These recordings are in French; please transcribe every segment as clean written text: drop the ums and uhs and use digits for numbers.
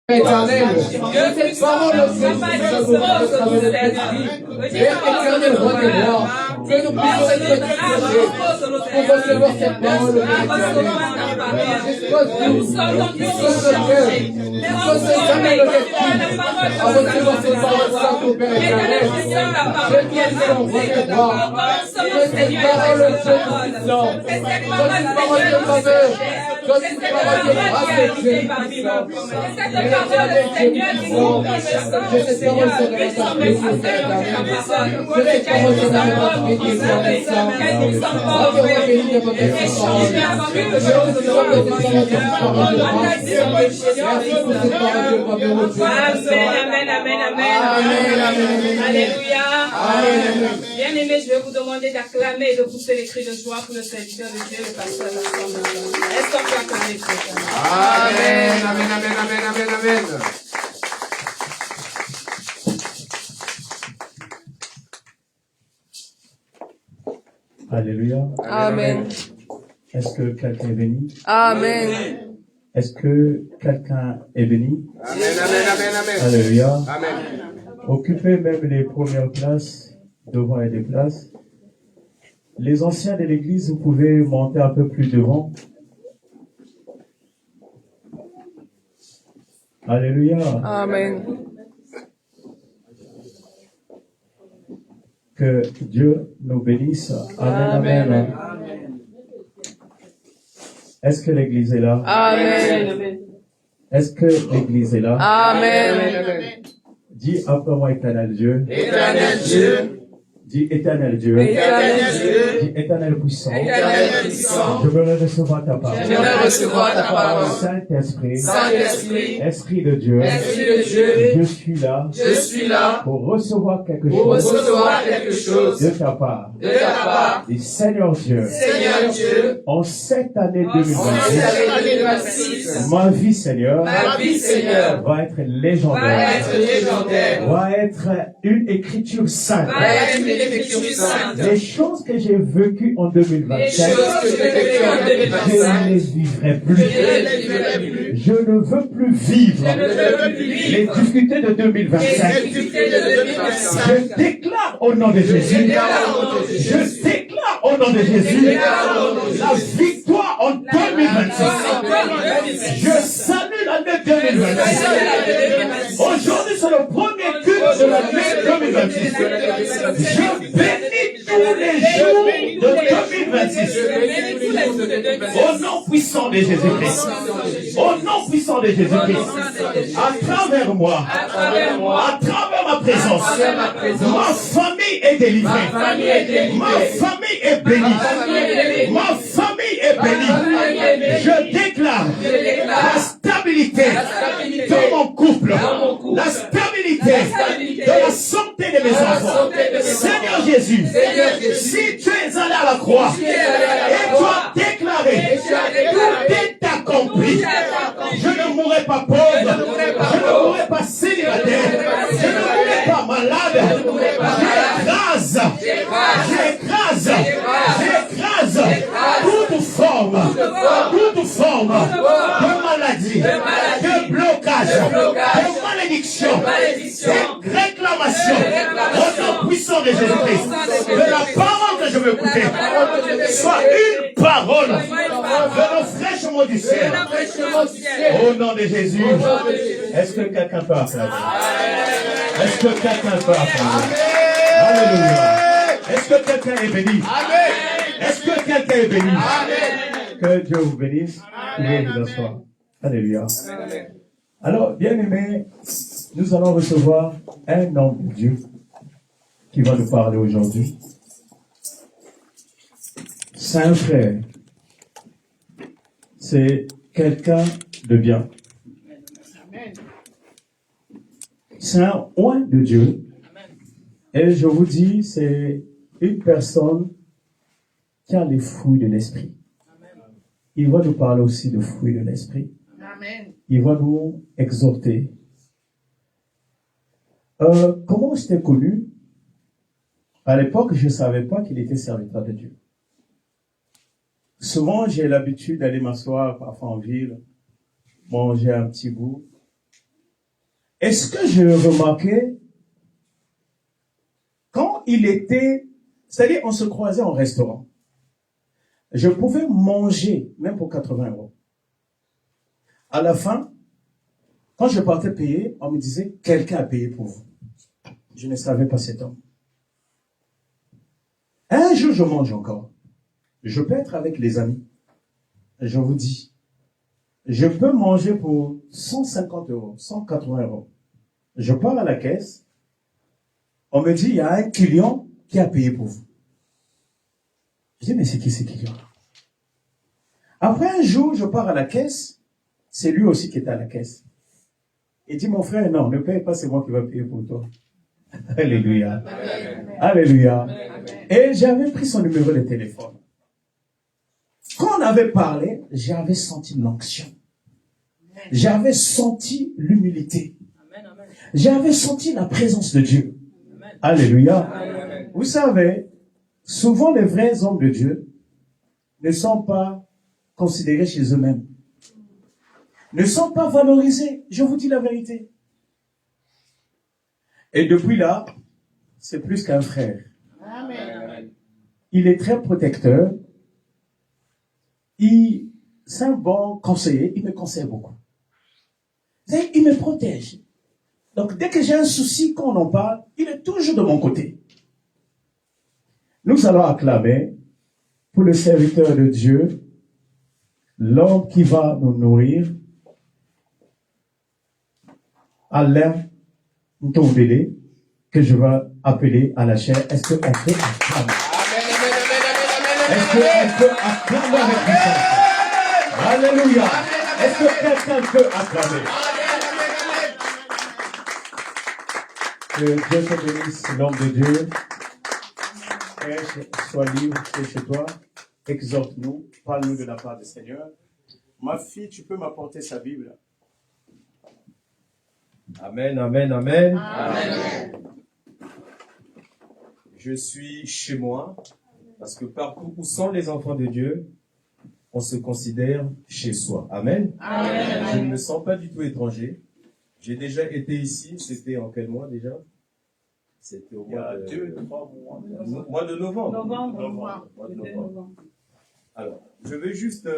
Éternel, que cette parole soit Père éternel, roi des rois, que nous puissions être disposés pour recevoir cette parole, dispose le cœur, dispose jamais le esprit à recevoir cette parole sainte au Père éternel. Je t'aime, roi des rois, que cette parole soit puissante, soit une parole de faveur, soit une parole de grâce de Dieu. Seigneur, je sais parole sur de notre vie, je sais parole sur notre vie, je Amen, amen, amen. Alléluia. Bien aimé, je vais vous demander d'acclamer et de pousser les cris de joie pour le serviteur de Dieu, le pasteur de l'Assemblée. Est-ce qu'on peut acclamer? Amen, amen, amen, amen, amen, amen. Alléluia. Amen. Est-ce que quelqu'un est béni? Amen. Est-ce que quelqu'un est béni? Amen, amen, amen, amen. Alléluia. Amen. Occupez même les premières places, devant et des places. Les anciens de l'église, vous pouvez monter un peu plus devant. Alléluia. Amen. Que Dieu nous bénisse. Amen, amen. Est-ce que l'église est là? Amen. Est-ce que l'église est là? Amen. Dis après moi, éternel Dieu. Éternel Dieu. Dis éternel Dieu. Éternel Dieu. Dis éternel puissant. Éternel puissant. Je veux recevoir ta parole. J'aimerais recevoir ta parole. Saint-Esprit. Saint-Esprit. Esprit de Dieu. Esprit de Dieu. Je suis là. Je suis là Pour recevoir quelque pour chose. recevoir quelque chose De ta part. de ta part. Et Seigneur Dieu. Seigneur Dieu, En cette année en cette 2026. année 2026, Ma vie, Seigneur. ma vie, Seigneur, Va être va légendaire. être légendaire. Va être une écriture sainte. Va être une écriture sainte. Les choses que j'ai vécues en Les 2025. choses que j'ai vécues en Je ne 2025, les vivrai plus. je ne les vivrai plus. Je ne veux plus vivre Je ne veux plus les vivre difficultés de les 2025. difficultés de 2025. Je déclare au nom de Jésus. Je déclare au nom de Jésus la victoire en 2026. Je salue l'année 2026. Aujourd'hui, c'est le premier culte de l'année 2026. Je bénis tous les jours de 2026. Au nom puissant de Jésus-Christ. Au nom puissant de Jésus-Christ. À travers moi. À travers ma présence. Ma famille est délivrée. Ma famille est bénie. Ma famille est bénie. Je déclare la stabilité dans mon couple. La stabilité de la santé de mes enfants. Seigneur Jésus, si tu es allé à la croix et tu as déclaré tout est accompli, je ne mourrai pas pauvre, je ne mourrai pas célibataire, je ne mourrai pas malade. J'écrase toute forme de maladie, de blocage, de malédiction, de réclamation au nom puissant de Jésus-Christ. De la parole que je veux écouter soit une parole de nos fraîchement du ciel. Au nom de Jésus, est-ce que quelqu'un peut applaudir? Est-ce que quelqu'un peut applaudir? Alléluia. Est-ce que quelqu'un est béni? Est-ce que quelqu'un est béni? Que Dieu vous bénisse. Pouvez vous asseoir. Alléluia. Alors, bien aimés, nous allons recevoir un homme de Dieu qui va nous parler aujourd'hui. C'est un frère. C'est quelqu'un de bien. C'est un oint de Dieu. Et je vous dis, c'est une personne qui a les fruits de l'esprit. Il va nous parler aussi de fruits de l'esprit. Il va nous exhorter. Comment je t'ai connu? À l'époque, je ne savais pas qu'il était serviteur de Dieu. Souvent, j'ai l'habitude d'aller m'asseoir parfois en ville, manger un petit bout. Et ce que j'ai remarqué, quand il était, c'est-à-dire on se croisait en restaurant, je pouvais manger, même pour 80 euros. À la fin, quand je partais payer, on me disait, quelqu'un a payé pour vous. Je ne savais pas cet homme. Un jour, je mange encore. Je peux être avec les amis. Je vous dis, je peux manger pour 150 euros, 180 euros. Je pars à la caisse. On me dit, il y a un client qui a payé pour vous. Je dis, mais c'est qui ce client? Après un jour, je pars à la caisse. C'est lui aussi qui était à la caisse. Il dit, mon frère, non, ne paye pas, c'est moi qui vais payer pour toi. Alléluia. Amen. Alléluia. Amen. Et j'avais pris son numéro de téléphone. Quand on avait parlé, j'avais senti l'onction. J'avais senti l'humilité. J'avais senti la présence de Dieu. Amen. Alléluia. Amen. Vous savez, souvent les vrais hommes de Dieu ne sont pas considérés chez eux-mêmes. Ne sont pas valorisés. Je vous dis la vérité. Et depuis là, c'est plus qu'un frère. Amen. Il est très protecteur. C'est un bon conseiller. Il me conseille beaucoup. Il me protège. Donc, dès que j'ai un souci, quand on en parle, il est toujours de mon côté. Nous allons acclamer pour le serviteur de Dieu, l'homme qui va nous nourrir, Alain Ntombele, que je vais appeler à la chair. Est-ce qu'on peut acclamer? Est-ce qu'on peut acclamer avec puissance? Alléluia. Est-ce que quelqu'un peut acclamer? Que Dieu te bénisse, l'homme de Dieu. Frère, sois libre, c'est chez toi. Exhorte-nous, parle-nous de la part du Seigneur. Ma fille, tu peux m'apporter sa Bible? Amen, amen, amen. Amen. Je suis chez moi, parce que partout où sont les enfants de Dieu, on se considère chez soi. Amen. Amen. Je ne me sens pas du tout étranger. J'ai déjà été ici, c'était en quel mois déjà? C'était au mois de... 2-3 mois. Mois de novembre. Novembre. Novembre. Alors, je veux juste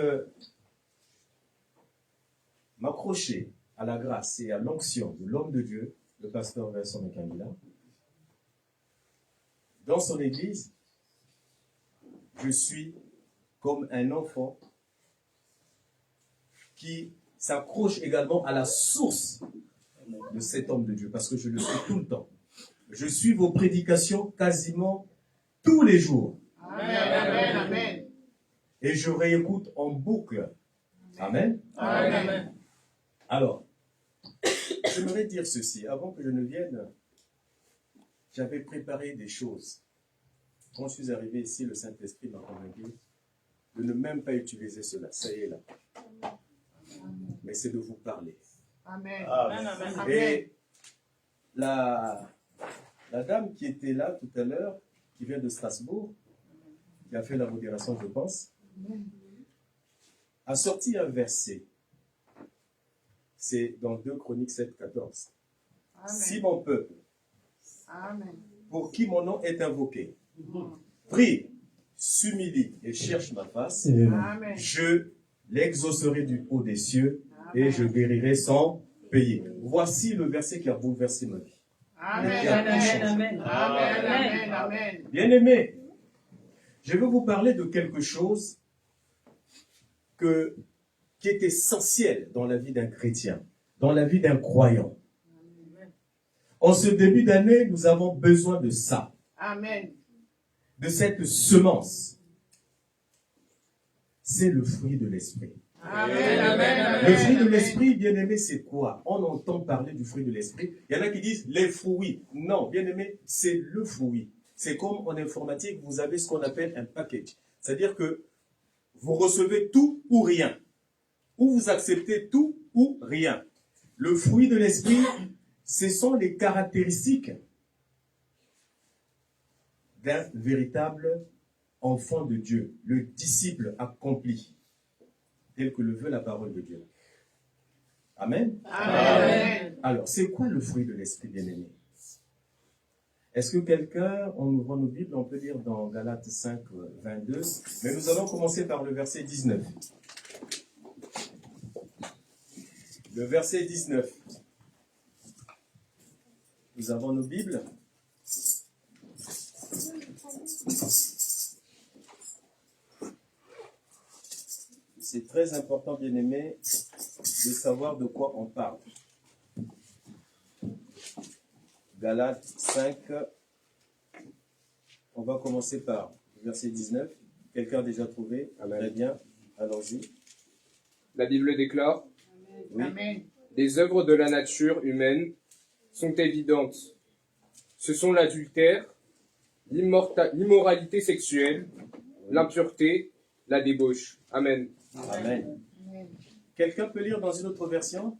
m'accrocher à la grâce et à l'onction de l'homme de Dieu, le pasteur Vincent Mekangila. Dans son église, je suis comme un enfant qui s'accroche également à la source de cet homme de Dieu, parce que je le suis tout le temps. Je suis vos prédications quasiment tous les jours. Amen. Amen. Et je réécoute en boucle. Amen. Amen. Alors, j'aimerais dire ceci. Avant que je ne vienne, j'avais préparé des choses. Quand je suis arrivé ici, le Saint-Esprit m'a convaincu de ne même pas utiliser cela. Ça y est là. Mais c'est de vous parler. Amen. Amen. Et la dame qui était là tout à l'heure, qui vient de Strasbourg, qui a fait la modération, je pense, a sorti un verset. C'est dans 2 Chroniques 7, 14. Si mon peuple, pour qui mon nom est invoqué, prie, s'humilie et cherche ma face, je l'exaucerai du haut des cieux et je guérirai son pays. Voici le verset qui a bouleversé ma vie. Amen. Bien aimé, je veux vous parler de quelque chose qui est essentiel dans la vie d'un chrétien, dans la vie d'un croyant. En ce début d'année, nous avons besoin de ça. Amen. De cette semence. C'est le fruit de l'esprit. Amen. Le fruit de l'esprit, bien aimé, c'est quoi? On entend parler du fruit de l'esprit. Il y en a qui disent les fruits. Non, bien aimé, c'est le fruit. C'est comme en informatique, vous avez ce qu'on appelle un package. C'est-à-dire que vous recevez tout ou rien. Ou vous acceptez tout ou rien. Le fruit de l'esprit, ce sont les caractéristiques d'un véritable enfant de Dieu, le disciple accompli, tel que le veut la parole de Dieu. Amen. Amen. Alors, c'est quoi le fruit de l'esprit, bien-aimé? Est-ce que quelqu'un, en ouvrant nos Bibles, on peut lire dans Galates 5, 22, mais nous allons commencer par le verset 19. Le verset 19. Nous avons nos Bibles. C'est très important, bien-aimé, de savoir de quoi on parle. Galates 5, on va commencer par verset 19. Quelqu'un a déjà trouvé? Très bien, allons-y. La Bible déclare: Oui. Amen. les œuvres de la nature humaine sont évidentes. Ce sont l'adultère, l'immoralité sexuelle, l'impureté, la débauche. Amen. Amen. Quelqu'un peut lire dans une autre version?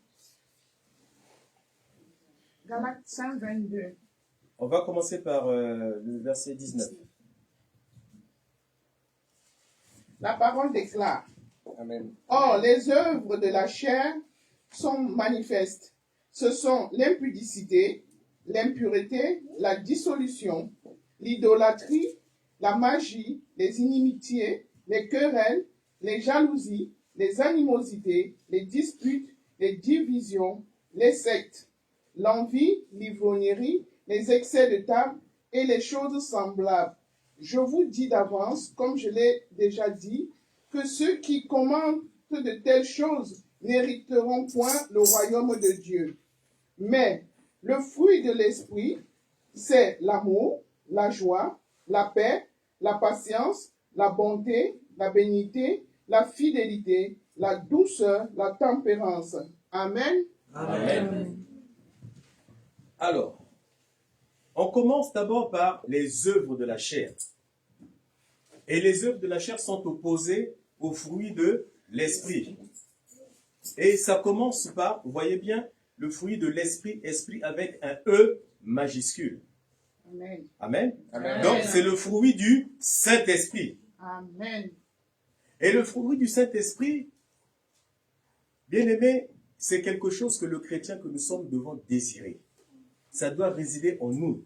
Galates 5, 22. On va commencer par le verset 19. La parole déclare: Amen. Or, les œuvres de la chair sont manifestes. Ce sont l'impudicité, l'impureté, la dissolution, l'idolâtrie, la magie, les inimitiés, les querelles, les jalousies, les animosités, les disputes, les divisions, les sectes, l'envie, l'ivrognerie, les excès de table et les choses semblables. Je vous dis d'avance, comme je l'ai déjà dit, que ceux qui commandent de telles choses n'hériteront point le royaume de Dieu. Mais le fruit de l'esprit, c'est l'amour, la joie, la paix, la patience, la bonté, la bénignité, la fidélité, la douceur, la tempérance. Amen. Amen. Alors, on commence d'abord par les œuvres de la chair. Et les œuvres de la chair sont opposées aux fruits de l'esprit. Et ça commence par, vous voyez bien, le fruit de l'esprit, esprit avec un E majuscule. Amen. Amen. Amen. Donc, c'est le fruit du Saint-Esprit. Amen. Et le fruit du Saint-Esprit, bien aimé, c'est quelque chose que le chrétien que nous sommes devons désirer. Ça doit résider en nous.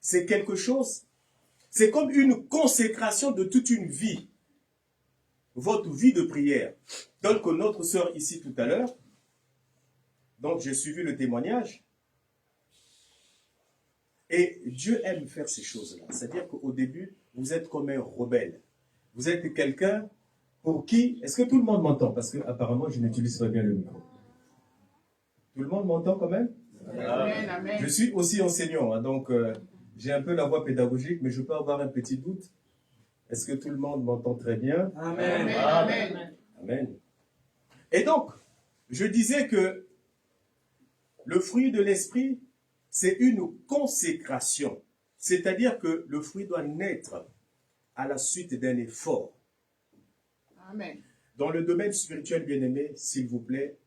C'est quelque chose, c'est comme une consécration de toute une vie. Votre vie de prière. Donc, notre sœur ici tout à l'heure, donc j'ai suivi le témoignage, et Dieu aime faire ces choses-là. C'est-à-dire qu'au début, vous êtes comme un rebelle. Vous êtes quelqu'un pour qui... Est-ce que tout le monde m'entend? Parce que apparemment, je n'utilise pas bien le micro. Tout le monde m'entend quand même? Amen. Amen. Je suis aussi enseignant, hein, donc j'ai un peu la voix pédagogique, mais je peux avoir un petit doute. Est-ce que tout le monde m'entend très bien? Amen. Amen. Amen. Et donc, je disais que le fruit de l'esprit, c'est une consécration. C'est-à-dire que le fruit doit naître à la suite d'un effort. Amen. Dans le domaine spirituel, bien-aimé, s'il vous plaît,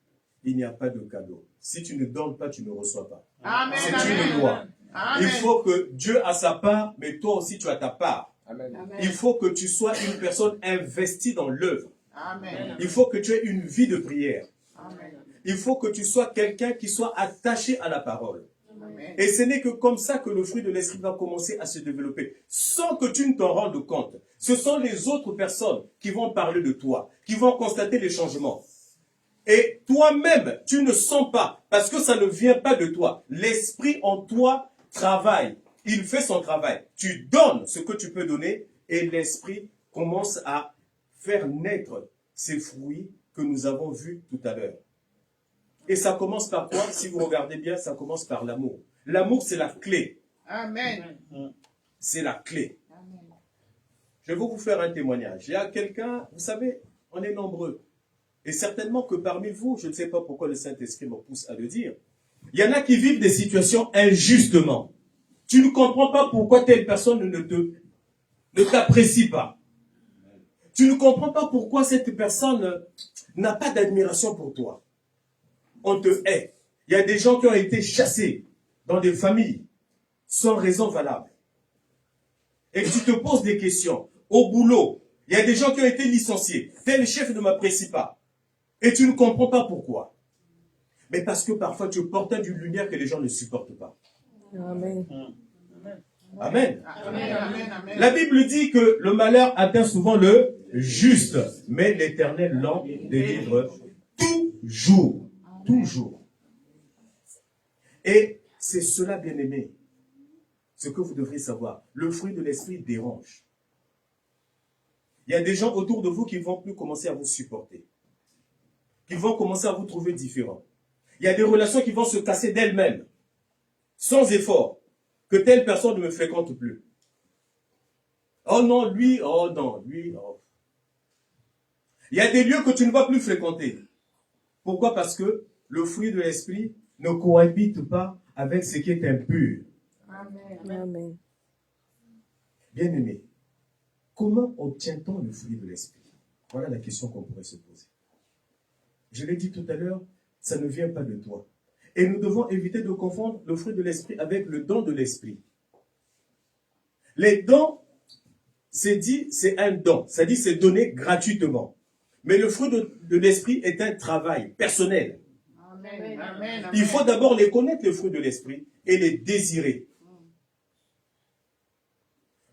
il n'y a pas de cadeau. Si tu ne donnes pas, tu ne reçois pas. Amen. C'est Amen. une loi. Amen. Il faut que Dieu a sa part, mais toi aussi tu as ta part. Amen. Amen. Il faut que tu sois une personne investie dans l'œuvre. Amen. Il faut que tu aies une vie de prière. Amen. Il faut que tu sois quelqu'un qui soit attaché à la parole. Amen. Et ce n'est que comme ça que le fruit de l'esprit va commencer à se développer, sans que tu ne t'en rendes compte. Ce sont les autres personnes qui vont parler de toi, qui vont constater les changements. Et toi-même, tu ne sens pas, parce que ça ne vient pas de toi. L'esprit en toi travaille. Il fait son travail. Tu donnes ce que tu peux donner et l'esprit commence à faire naître ces fruits que nous avons vus tout à l'heure. Et ça commence par quoi? Si vous regardez bien, ça commence par l'amour. L'amour, c'est la clé. Amen. C'est la clé. Amen. Je vais vous faire un témoignage. Il y a quelqu'un, vous savez, on est nombreux. Et certainement que parmi vous, je ne sais pas pourquoi le Saint-Esprit me pousse à le dire, il y en a qui vivent des situations injustement. Tu ne comprends pas pourquoi telle personne ne t'apprécie pas. Tu ne comprends pas pourquoi cette personne n'a pas d'admiration pour toi. On te hait. Il y a des gens qui ont été chassés dans des familles sans raison valable. Et tu te poses des questions. Au boulot, il y a des gens qui ont été licenciés. Tel chef ne m'apprécie pas. Et tu ne comprends pas pourquoi. Mais parce que parfois tu portes d'une lumière que les gens ne supportent pas. Amen. Amen. Amen, amen, amen. La Bible dit que le malheur atteint souvent le juste, mais l'Éternel l'en délivre toujours. Toujours. Et c'est cela, bien-aimé, ce que vous devrez savoir. Le fruit de l'esprit dérange. Il y a des gens autour de vous qui vont plus commencer à vous supporter, qui vont commencer à vous trouver différents. Il y a des relations qui vont se casser d'elles-mêmes, sans effort, que telle personne ne me fréquente plus. Oh non, lui, oh non, lui, oh. Il y a des lieux que tu ne vas plus fréquenter. Pourquoi? Parce que le fruit de l'esprit ne cohabite pas avec ce qui est impur. Amen. Amen. Bien-aimé, comment obtient-on le fruit de l'esprit? Voilà la question qu'on pourrait se poser. Je l'ai dit tout à l'heure, ça ne vient pas de toi. Et nous devons éviter de confondre le fruit de l'esprit avec le don de l'esprit. Les dons, c'est dit, c'est un don. Ça dit, c'est donné gratuitement. Mais le fruit de l'esprit est un travail personnel. Amen. Amen. Il faut d'abord les connaître, les fruits de l'esprit, et les désirer.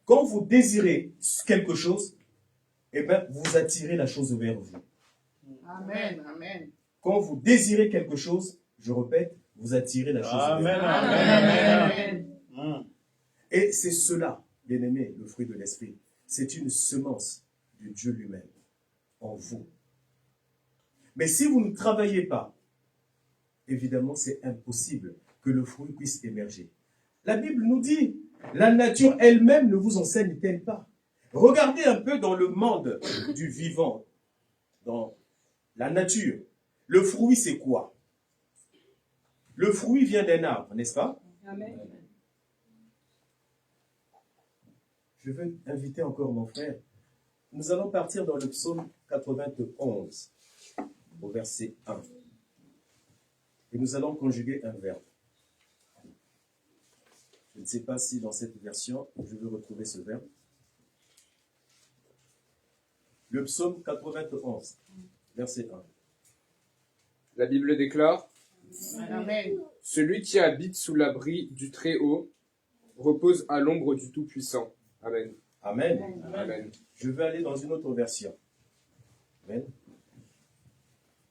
Quand vous désirez quelque chose, eh bien, vous attirez la chose vers vous. Amen. Amen. Quand vous désirez quelque chose, je répète, vous attirez la chose Amen, vers amen, vous. amen. Et c'est cela, bien-aimé, le fruit de l'esprit. C'est une semence de Dieu lui-même en vous. Mais si vous ne travaillez pas, évidemment, c'est impossible que le fruit puisse émerger. La Bible nous dit, la nature elle-même ne vous enseigne-t-elle pas? Regardez un peu dans le monde du vivant, dans la nature. Le fruit, c'est quoi? Le fruit vient d'un arbre, n'est-ce pas? Amen. Je veux inviter encore mon frère. Nous allons partir dans le psaume 91, au verset 1. Et nous allons conjuguer un verbe. Je ne sais pas si dans cette version, je vais retrouver ce verbe. Le psaume 91, verset 1. La Bible déclare: Amen. Celui qui habite sous l'abri du Très-Haut repose à l'ombre du Tout-Puissant. Amen. Amen. Amen. Je vais aller dans une autre version. Amen.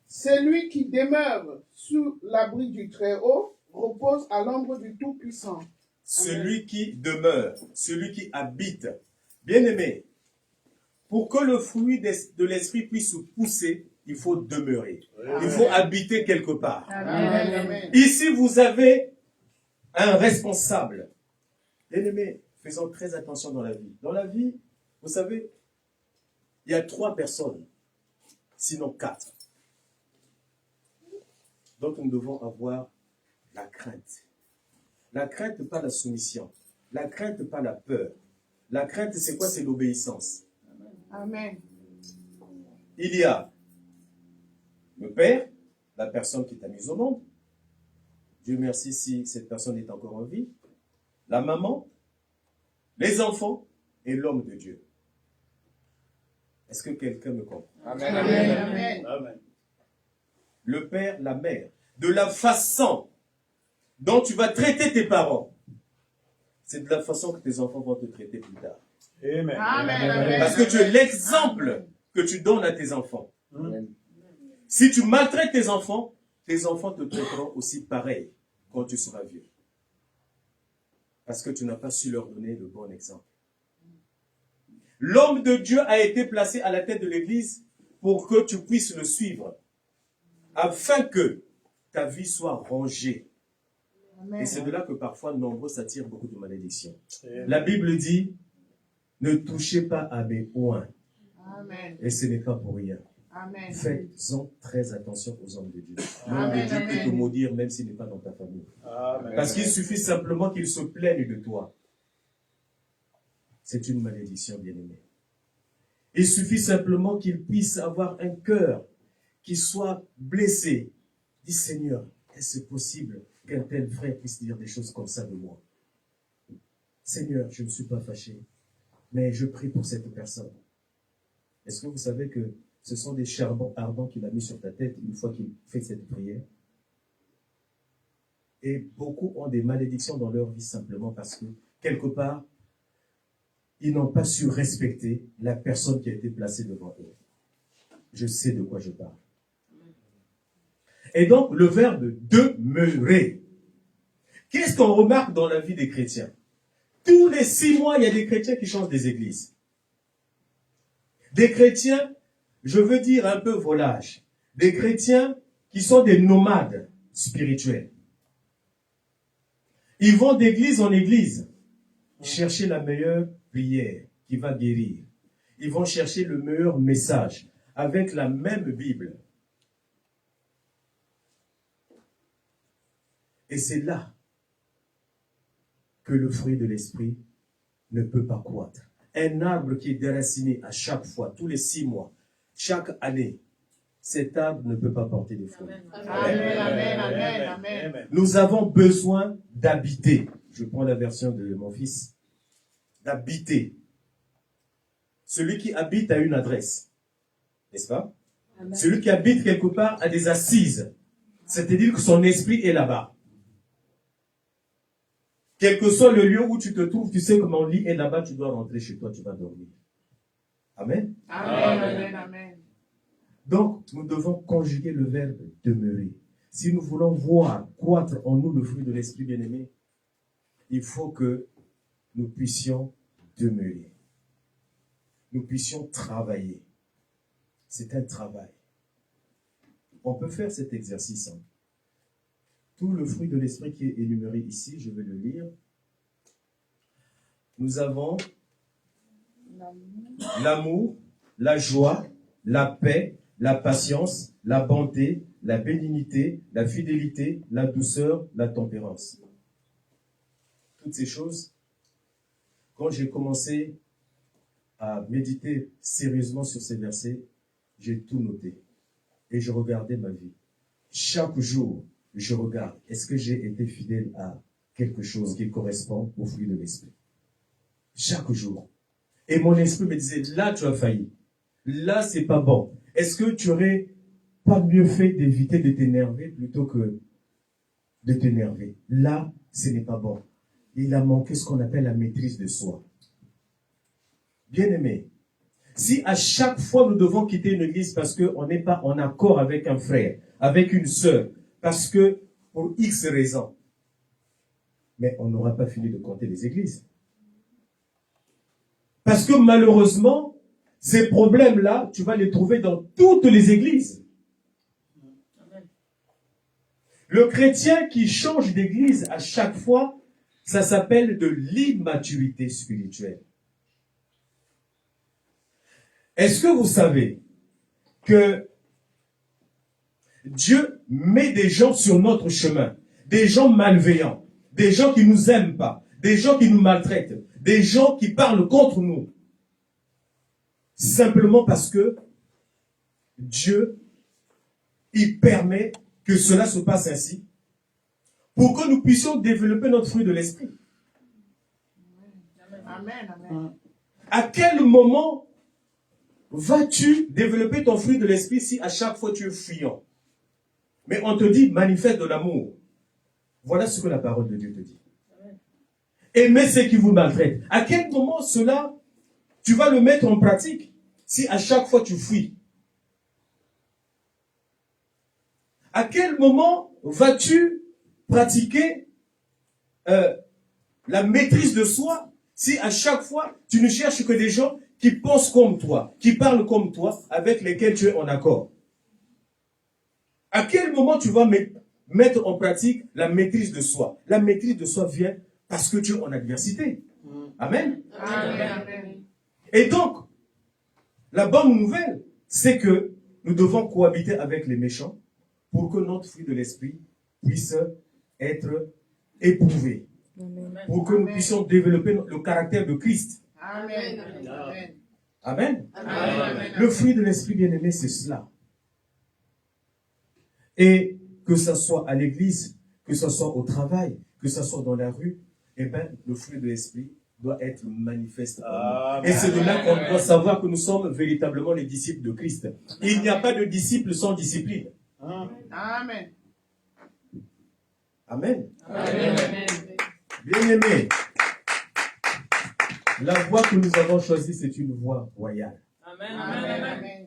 Celui qui demeure sous l'abri du Très-Haut repose à l'ombre du Tout-Puissant. Celui qui demeure, celui qui habite. Bien-aimé, pour que le fruit de l'esprit puisse pousser, il faut demeurer. Il faut habiter quelque part. Amen. Amen. Ici, vous avez un responsable. Bien-aimé, faisons très attention dans la vie. Dans la vie, vous savez, il y a 3 personnes, sinon 4. Donc nous devons avoir la crainte. La crainte, pas la soumission. La crainte, pas la peur. La crainte, c'est quoi? C'est l'obéissance. Amen. Il y a le Père, la personne qui t'a mise au monde. Dieu merci si cette personne est encore en vie. La maman, les enfants et l'homme de Dieu. Est-ce que quelqu'un me comprend? Amen. Amen. Amen. Amen. Amen. Le père, la mère. De la façon dont tu vas traiter tes parents, c'est de la façon que tes enfants vont te traiter plus tard. Amen. Amen. Amen. Parce que tu es l'exemple que tu donnes à tes enfants. Amen. Si tu maltraites tes enfants te traiteront aussi pareil quand tu seras vieux. Parce que tu n'as pas su leur donner le bon exemple. L'homme de Dieu a été placé à la tête de l'Église pour que tu puisses le suivre, afin que ta vie soit rangée. Et c'est de là que parfois nombreux s'attirent beaucoup de malédictions. La Bible dit, ne touchez pas à mes oins. Amen. Et ce n'est pas pour rien. Amen. Faites-en très attention aux hommes de Dieu. L'homme Amen, de Dieu peut te amen. maudire même s'il n'est pas dans ta famille. Amen. Parce qu'il suffit simplement qu'il se plaigne de toi. C'est une malédiction, bien-aimé. Il suffit simplement qu'il puisse avoir un cœur qui soit blessé. Dis Seigneur, est-ce possible qu'un tel frère puisse dire des choses comme ça de moi? Seigneur, je ne suis pas fâché, mais je prie pour cette personne. Est-ce que vous savez que ce sont des charbons ardents qu'il a mis sur ta tête une fois qu'il fait cette prière. Et beaucoup ont des malédictions dans leur vie simplement parce que, quelque part, ils n'ont pas su respecter la personne qui a été placée devant eux. Je sais de quoi je parle. Et donc, le verbe demeurer. Qu'est-ce qu'on remarque dans la vie des chrétiens? Tous les 6 mois, il y a des chrétiens qui changent des églises. Des chrétiens, je veux dire un peu volages. Des chrétiens qui sont des nomades spirituels. Ils vont d'église en église chercher la meilleure prière qui va guérir. Ils vont chercher le meilleur message avec la même Bible. Et c'est là que le fruit de l'esprit ne peut pas croître. Un arbre qui est déraciné à chaque fois, tous les 6 mois, chaque année, cet arbre ne peut pas porter de fruits. Amen, amen, amen, amen. Nous avons besoin d'habiter. Je prends la version de mon fils. D'habiter. Celui qui habite a une adresse. N'est-ce pas? Amen. Celui qui habite quelque part a des assises. C'est-à-dire que son esprit est là-bas. Quel que soit le lieu où tu te trouves, tu sais que mon lit est là-bas, tu dois rentrer chez toi, tu vas dormir. Amen. Amen, amen, amen. Donc, nous devons conjuguer le verbe demeurer. Si nous voulons voir croître en nous le fruit de l'esprit bien-aimé, il faut que nous puissions demeurer. Nous puissions travailler. C'est un travail. On peut faire cet exercice. Tout le fruit de l'esprit qui est énuméré ici, je vais le lire. Nous avons l'amour, la joie, la paix, la patience, la bonté, la bénignité, la fidélité, la douceur, la tempérance. Toutes ces choses, quand j'ai commencé à méditer sérieusement sur ces versets, j'ai tout noté. Et je regardais ma vie. Chaque jour, je regarde, est-ce que j'ai été fidèle à quelque chose qui correspond au fruit de l'esprit? Chaque jour. Et mon esprit me disait, là tu as failli. Là c'est pas bon. Est-ce que tu aurais pas mieux fait d'éviter de t'énerver plutôt que de t'énerver? Là, ce n'est pas bon. Il a manqué ce qu'on appelle la maîtrise de soi. Bien-aimé, si à chaque fois nous devons quitter une église parce qu'on n'est pas en accord avec un frère, avec une sœur, parce que pour X raisons, mais on n'aura pas fini de compter les églises. Parce que malheureusement, ces problèmes-là, tu vas les trouver dans toutes les églises. Le chrétien qui change d'église à chaque fois, ça s'appelle de l'immaturité spirituelle. Est-ce que vous savez que Dieu met des gens sur notre chemin, des gens malveillants, des gens qui ne nous aiment pas, des gens qui nous maltraitent, des gens qui parlent contre nous, simplement parce que Dieu, il permet que cela se passe ainsi, pour que nous puissions développer notre fruit de l'esprit. Amen, amen. À quel moment vas-tu développer ton fruit de l'esprit si à chaque fois tu es fuyant? Mais on te dit, manifeste de l'amour. Voilà ce que la parole de Dieu te dit. Aimez ceux qui vous maltraitent. À quel moment cela, tu vas le mettre en pratique si à chaque fois tu fuis? À quel moment vas-tu pratiquer la maîtrise de soi si à chaque fois tu ne cherches que des gens qui pensent comme toi, qui parlent comme toi, avec lesquels tu es en accord? À quel moment tu vas mettre en pratique la maîtrise de soi? La maîtrise de soi vient parce que tu es en adversité. Amen. Amen. Et donc, la bonne nouvelle, c'est que nous devons cohabiter avec les méchants pour que notre fruit de l'esprit puisse être éprouvé. Pour que nous puissions développer le caractère de Christ. Amen. Amen. Amen. Le fruit de l'esprit bien-aimé, c'est cela. Et que ce soit à l'église, que ce soit au travail, que ce soit dans la rue, eh bien, le fruit de l'esprit doit être manifeste en nous. Et c'est de là qu'on doit savoir que nous sommes véritablement les disciples de Christ. Il n'y a pas de disciples sans discipline. Amen. Amen. Amen. Bien-aimés, la voie que nous avons choisie, c'est une voie royale. Amen.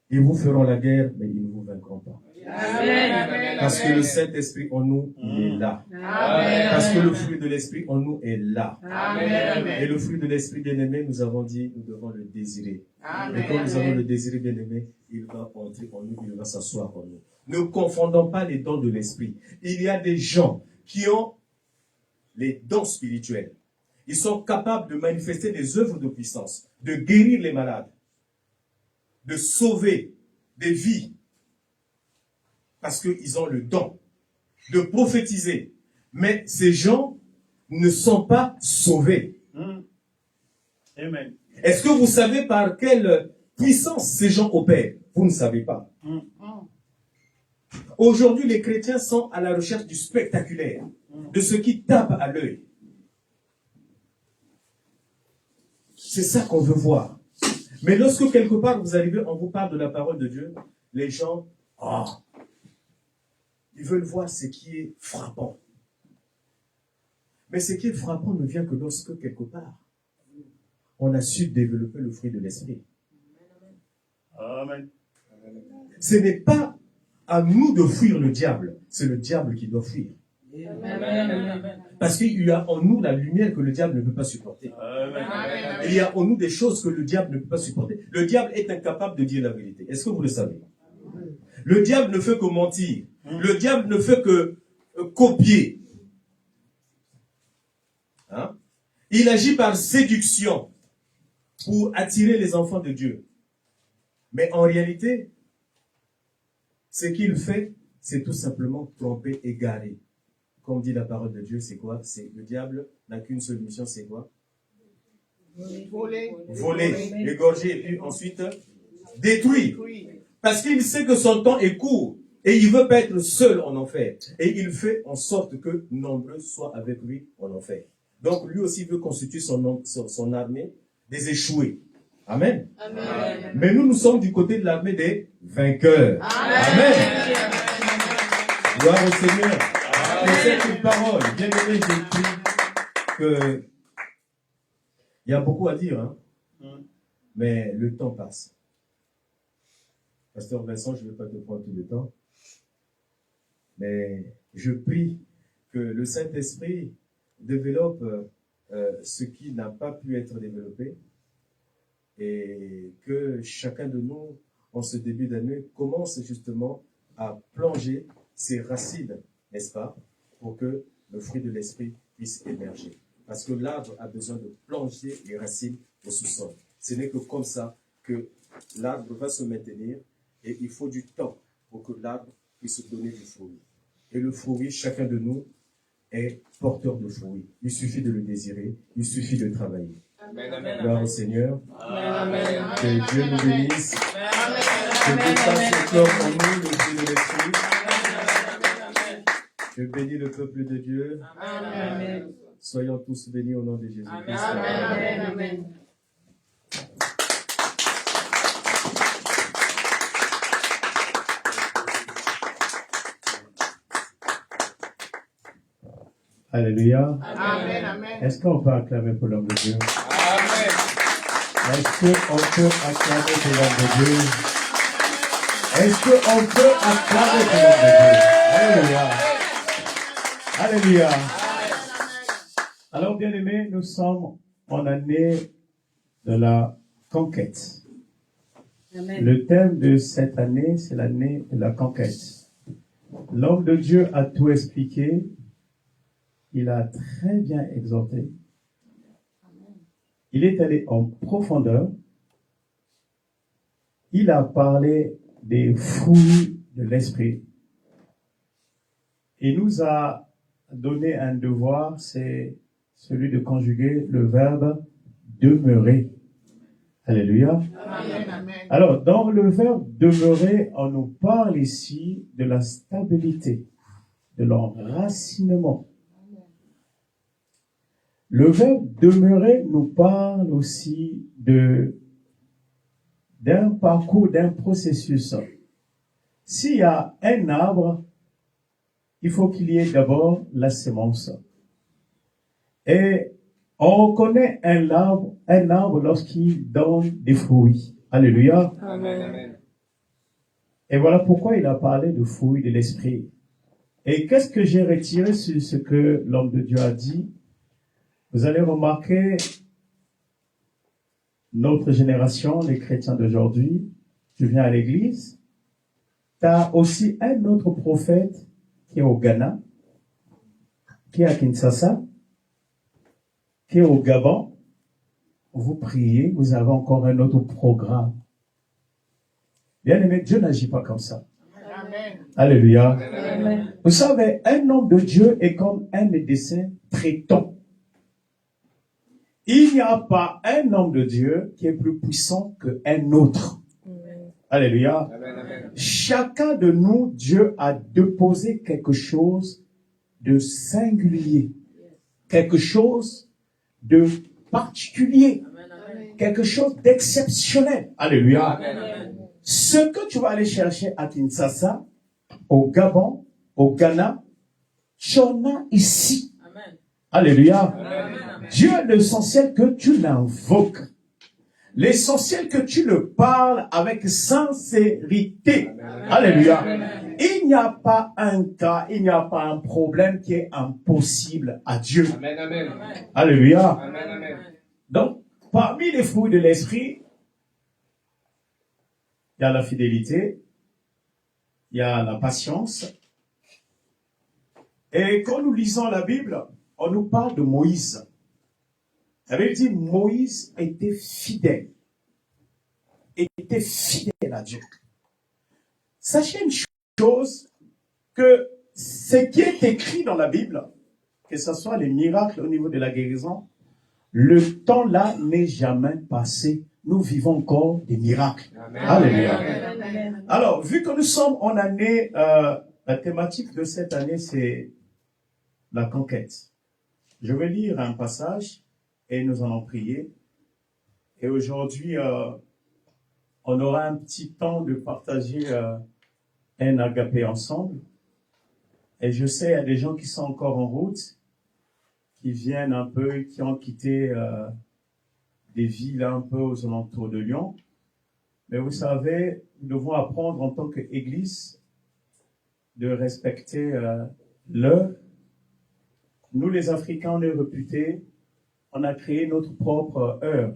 Ils vous feront la guerre, mais ils ne vous vaincront pas. Amen. Parce que le Saint-Esprit en nous, il est là. Amen. Parce que le fruit de l'Esprit en nous est là. Amen. Et le fruit de l'Esprit, bien-aimé, nous avons dit, nous devons le désirer. Amen. Et quand nous avons le désir, bien-aimé, il va entrer en nous, il va s'asseoir en nous. Ne confondons pas les dons de l'Esprit. Il y a des gens qui ont les dons spirituels. Ils sont capables de manifester des œuvres de puissance, de guérir les malades, de sauver des vies, parce qu'ils ont le don de prophétiser. Mais ces gens ne sont pas sauvés. Amen. Est-ce que vous savez par quelle puissance ces gens opèrent? Vous ne savez pas. Aujourd'hui, les chrétiens sont à la recherche du spectaculaire, de ce qui tape à l'œil. C'est ça qu'on veut voir. Mais lorsque quelque part vous arrivez, on vous parle de la parole de Dieu, les gens, ils veulent voir ce qui est frappant. Mais ce qui est frappant ne vient que lorsque quelque part, on a su développer le fruit de l'esprit. Amen. Ce n'est pas à nous de fuir le diable, c'est le diable qui doit fuir. Parce qu'il y a en nous la lumière que le diable ne peut pas supporter. Il y a en nous des choses que le diable ne peut pas supporter. Le diable est incapable de dire la vérité. Est-ce que vous le savez? Le diable ne fait que mentir. Le diable ne fait que copier. Hein? Il agit par séduction pour attirer les enfants de Dieu. Mais en réalité, ce qu'il fait, c'est tout simplement tromper, égarer. Comme dit la parole de Dieu, c'est quoi? C'est le diable n'a qu'une seule mission, c'est quoi? Voler. Voler, égorger et puis ensuite détruire. Parce qu'il sait que son temps est court et il veut pas être seul en enfer. Et il fait en sorte que nombreux soient avec lui en enfer. Donc lui aussi veut constituer son armée des échoués. Amen. Amen. Mais nous sommes du côté de l'armée des vainqueurs. Amen. Gloire au Seigneur. Et c'est une parole. Bien aimé, j'ai écrit que il y a beaucoup à dire, hein? Mais le temps passe. Pasteur Vincent, je ne vais pas te prendre tout le temps. Mais je prie que le Saint-Esprit développe ce qui n'a pas pu être développé et que chacun de nous, en ce début d'année, commence justement à plonger ses racines, n'est-ce pas, pour que le fruit de l'Esprit puisse émerger. Parce que l'arbre a besoin de plonger les racines au sous-sol. Ce n'est que comme ça que l'arbre va se maintenir et il faut du temps pour que l'arbre puisse donner du fruit. Et le fruit, chacun de nous est porteur de fruits. Il suffit de le désirer, il suffit de travailler. Amen. Gloire au Seigneur. Amen. Que Dieu nous bénisse. Que Dieu fasse encore en nous le fruit de l'Esprit. Je bénis le peuple de Dieu. Amen. Soyons tous bénis au nom de Jésus-Christ. Amen. Alléluia. Amen. Amen. Est-ce qu'on peut acclamer pour l'homme de Dieu? Amen. Est-ce qu'on peut acclamer pour l'homme de Dieu? Est-ce qu'on peut acclamer pour l'homme de Dieu? Alléluia. Alléluia. Alors, bien aimés, nous sommes en année de la conquête. Amen. Le thème de cette année, c'est l'année de la conquête. L'homme de Dieu a tout expliqué. Il a très bien exhorté. Il est allé en profondeur. Il a parlé des fruits de l'esprit. Il nous a donné un devoir, c'est celui de conjuguer le verbe demeurer. Alléluia. Amen. Amen. Alors, dans le verbe demeurer, on nous parle ici de la stabilité, de l'enracinement. Le verbe demeurer nous parle aussi d'un parcours, d'un processus. S'il y a un arbre, il faut qu'il y ait d'abord la semence. Et on reconnaît un arbre lorsqu'il donne des fruits. Alléluia. Amen. Et voilà pourquoi il a parlé de fruits de l'esprit. Et qu'est-ce que j'ai retiré sur ce que l'homme de Dieu a dit? Vous allez remarquer, notre génération, les chrétiens d'aujourd'hui, tu viens à l'église, tu as aussi un autre prophète qui est au Ghana, qui est à Kinshasa, qui est au Gabon. Vous priez, vous avez encore un autre programme. Bien aimé, Dieu n'agit pas comme ça. Amen. Alléluia. Amen. Vous savez, un homme de Dieu est comme un médecin traitant. Il n'y a pas un homme de Dieu qui est plus puissant qu'un autre. Alléluia. Amen. Chacun de nous, Dieu a déposé quelque chose de singulier, quelque chose de particulier, quelque chose d'exceptionnel. Alléluia. Amen. Ce que tu vas aller chercher à Kinshasa, au Gabon, au Ghana, tu en as ici. Amen. Alléluia. Amen. Dieu, l'essentiel que tu l'invoques. L'essentiel que tu le parles avec sincérité. Alléluia. Il n'y a pas un cas, il n'y a pas un problème qui est impossible à Dieu. Amen. Alléluia. Amen. Donc, parmi les fruits de l'esprit, il y a la fidélité, il y a la patience. Et quand nous lisons la Bible, on nous parle de Moïse. La Bible dit Moïse était fidèle à Dieu. Sachez une chose, que ce qui est écrit dans la Bible, que ce soit les miracles au niveau de la guérison, le temps là n'est jamais passé. Nous vivons encore des miracles. Amen. Alléluia. Amen. Alors, vu que nous sommes en année, la thématique de cette année, c'est la conquête. Je vais lire un passage et nous allons prier. Et aujourd'hui, on aura un petit temps de partager un agapé ensemble. Et je sais, il y a des gens qui sont encore en route, qui viennent un peu, qui ont quitté des villes un peu aux alentours de Lyon. Mais vous savez, nous devons apprendre en tant qu'Église de respecter l'heure. Nous, les Africains, on est réputés, on a créé notre propre heure,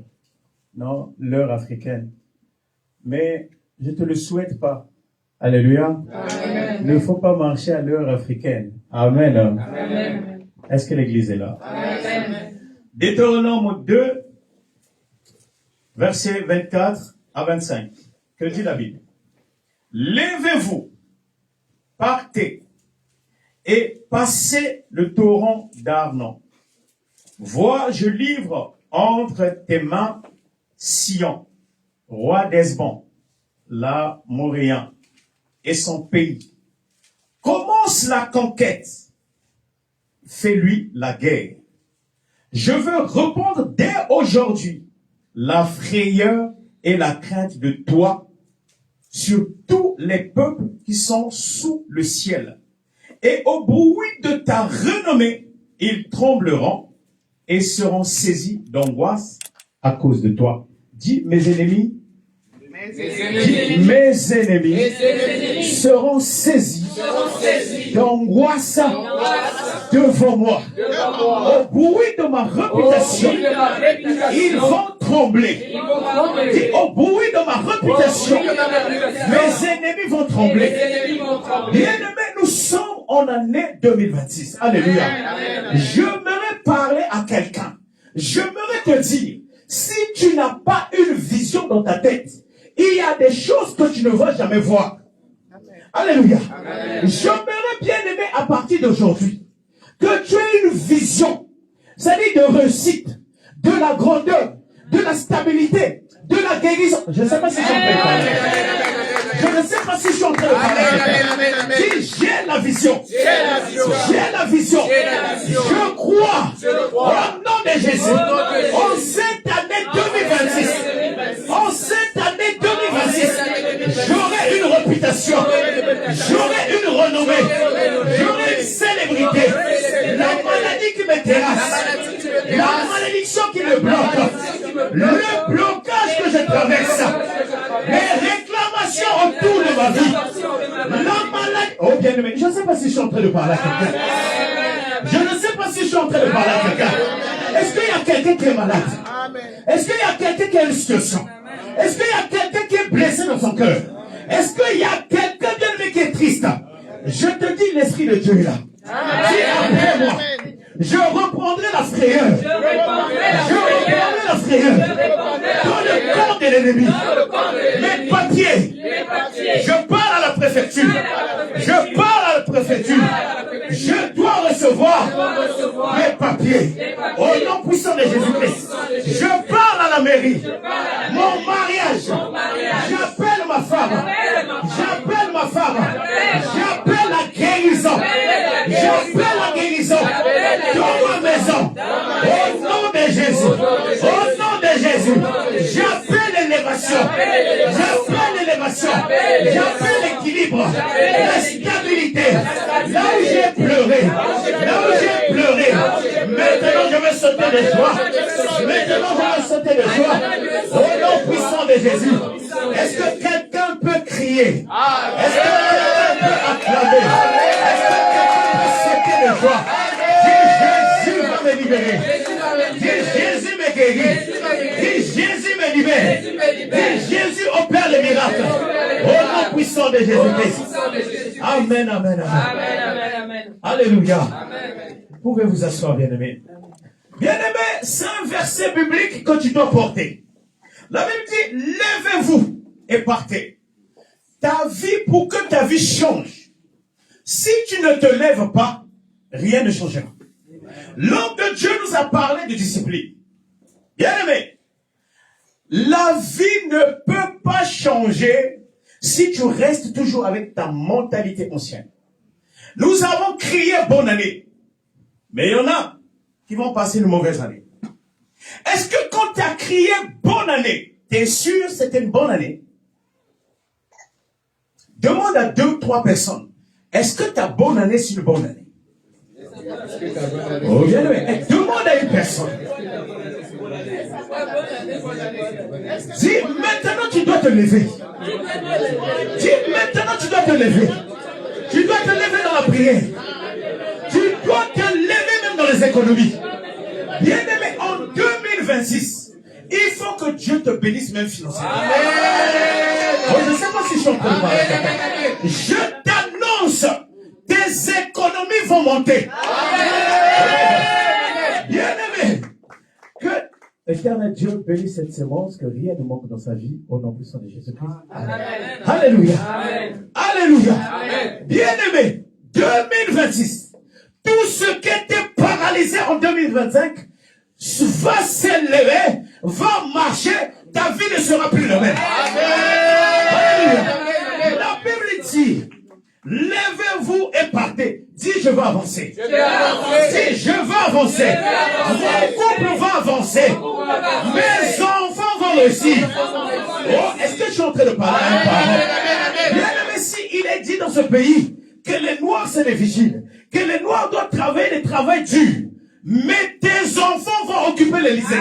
non, l'heure africaine. Mais je ne te le souhaite pas. Alléluia. Amen. Il ne faut pas marcher à l'heure africaine. Amen. Amen. Est-ce que l'Église est là? Amen. Deutéronome 2, versets 24 à 25. Que dit la Bible? Levez-vous, partez, et passez le torrent d'Arnon. Vois, je livre entre tes mains Sion, roi d'Hesbon, l'Amoréen, et son pays. Commence la conquête. Fais-lui la guerre. Je veux répondre dès aujourd'hui la frayeur et la crainte de toi sur tous les peuples qui sont sous le ciel. Et au bruit de ta renommée, ils trembleront et seront saisis d'angoisse à cause de toi. Dis, mes ennemis, mes ennemis seront saisis d'angoisse devant moi. Au bruit de ma réputation, ils vont trembler. Dis, au bruit de ma réputation, mes ennemis vont trembler. Bien-aimés, nous sommes en année 2026. Alléluia. J'aimerais parler à quelqu'un. J'aimerais te dire, si tu n'as pas une vision dans ta tête, il y a des choses que tu ne vas jamais voir. Alléluia. J'aimerais bien aimer à partir d'aujourd'hui que tu aies une vision, c'est-à-dire de réussite, de la grandeur, de la stabilité, de la guérison. Je ne sais pas si je suis en train de parler. Je ne sais pas si je suis en train de parler. Si j'ai la vision, j'ai la vision. Je crois au nom de En cette année 2026, en cette année 2026, j'aurai une réputation, j'aurai une renommée, j'aurai une célébrité. La maladie qui me terrasse, la malédiction qui me bloque, le blocage que je traverse, les réclamations autour de ma vie, la maladie. Oh bien aimé, je ne sais pas si je suis en train de parler à quelqu'un. Je ne sais pas si je suis en train de parler à quelqu'un. Est-ce qu'il y a quelqu'un qui est malade? Est-ce qu'il y a quelqu'un qui a une situation? Est-ce qu'il y a quelqu'un qui est blessé dans son cœur? Est-ce qu'il y a quelqu'un bien aimé qui est triste? Je te dis, l'Esprit de Dieu est là. Dis après moi. Je reprendrai la frayeur. Je reprendrai la frayeur. Dans le camp de l'ennemi. Mes papiers. Je parle à la préfecture. Je parle à la préfecture. Je dois recevoir mes papiers. Au nom puissant de Jésus-Christ. Je parle à la mairie. Mon mariage. J'appelle ma femme. J'appelle ma femme. J'appelle la guérison. J'appelle la guérison. Dans ma maison, au nom de Jésus, au nom de Jésus, j'appelle l'élévation, j'appelle l'équilibre, la stabilité, là où j'ai pleuré, maintenant je vais sauter de joie, au nom puissant de Jésus. Est-ce que quelqu'un peut crier? Est-ce que quelqu'un peut acclamer? Est-ce que quelqu'un peut sauter de joie? Jésus va me libérer. Jésus me guérit. Jésus me libère. Jésus opère le miracle. Au nom puissant de Jésus-Christ. Amen, amen, amen. Alléluia. Vous pouvez vous asseoir, bien-aimé. Bien-aimé, c'est un verset biblique que tu dois porter. La Bible dit, levez-vous et partez. Ta vie, pour que ta vie change, si tu ne te lèves pas, rien ne changera. L'homme de Dieu nous a parlé de discipline. Bien aimé, la vie ne peut pas changer si tu restes toujours avec ta mentalité ancienne. Nous avons crié bonne année, mais il y en a qui vont passer une mauvaise année. Est-ce que quand tu as crié bonne année, tu es sûr que c'était une bonne année? Demande à 2 ou 3 personnes, est-ce que ta bonne année c'est une bonne année? Oh, bien aimé. Demande à une personne. Dis, maintenant tu dois te lever. Dis, maintenant tu dois te lever. Tu dois te lever dans la prière. Tu dois te lever même dans les économies. Bien aimé, en 2026, il faut que Dieu te bénisse même financièrement. Oh, je ne sais pas si je suis en train de parler. Je t'annonce, tes économies vont monter. Bien aimé, que l'éternel Dieu bénisse cette semence, que rien ne manque dans sa vie, au nom puissant de Jésus-Christ. Alléluia. Alléluia. Bien aimé, 2026, tout ce qui était paralysé en 2025 va s'élever, va marcher, ta vie ne sera plus la même. Alléluia. La Bible dit, levez-vous et partez. Dis, je vais avancer. Dis, je vais avancer. Mon couple va avancer. Mes enfants vont réussir. Oh, est-ce que je suis en train de parler à un parent? Bien aimé, si il est dit dans ce pays que les Noirs c'est des vigiles, que les Noirs doivent travailler des travails durs, mais tes enfants vont occuper l'Élysée. Oh,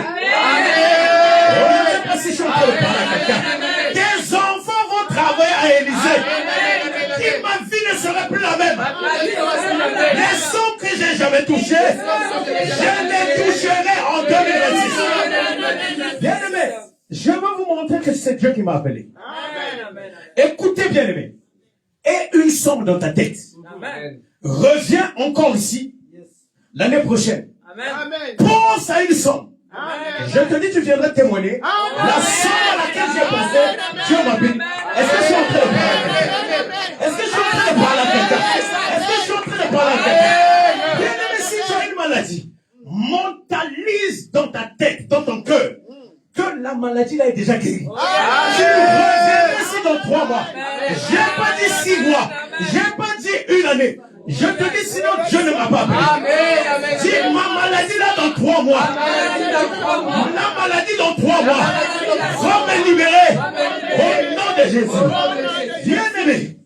je ne sais pas si je suis en train de parler à quelqu'un. Tes enfants vont travailler à l'Élysée. Dis, ma vie ne serait plus la même. Les sons que j'ai jamais touchés, je les toucherai en 2026. Bien aimé, je veux vous montrer que c'est Dieu qui m'a appelé. Écoutez, bien aimé. Et une somme dans ta tête. Reviens encore ici l'année prochaine. Pense à une somme. Je te dis, tu viendrais témoigner. La somme à laquelle j'ai pensé, Dieu m'a béni. Est-ce que je suis en train de parler? Est-ce que je suis en train de parler à quelqu'un? Est-ce que je suis en train de parler à quelqu'un? Bien aimé, si tu as une maladie, mentalise dans ta tête, dans ton cœur, que la maladie là est déjà guérie. Tu reviens ici dans 3 mois. J'ai pas dit 6 mois. J'ai pas dit 1 année. Je te dis, sinon Dieu ne m'a pas appelé. Dis, ma maladie là dans 3 mois. La maladie dans 3 mois. Va me libérer. Au nom de Jésus. Bien-aimé,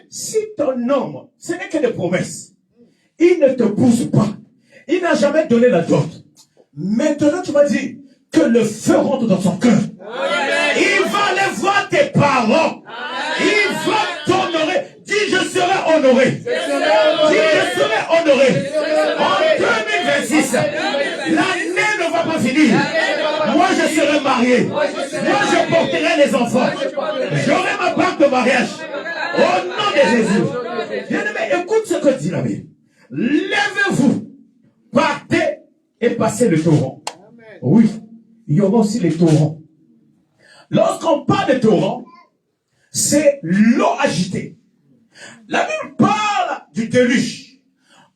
si ton homme, ce n'est que des promesses, il ne te pousse pas. Il n'a jamais donné la dot. Maintenant, tu vas dire que le feu rentre dans son cœur. Il va aller voir tes parents. Il va t'honorer. Dis, je serai honoré. Dis, je serai honoré. En 2026, l'année ne va pas finir. Moi, je serai marié. Moi, je porterai les enfants. J'aurai ma bague de mariage. Au nom de Jésus. Bien-aimé, écoute ce que dit la Bible. Lèvez-vous, partez et passez le torrent. Oui, il y aura aussi les torrents. Lorsqu'on parle de torrent, c'est l'eau agitée. La Bible parle du déluge.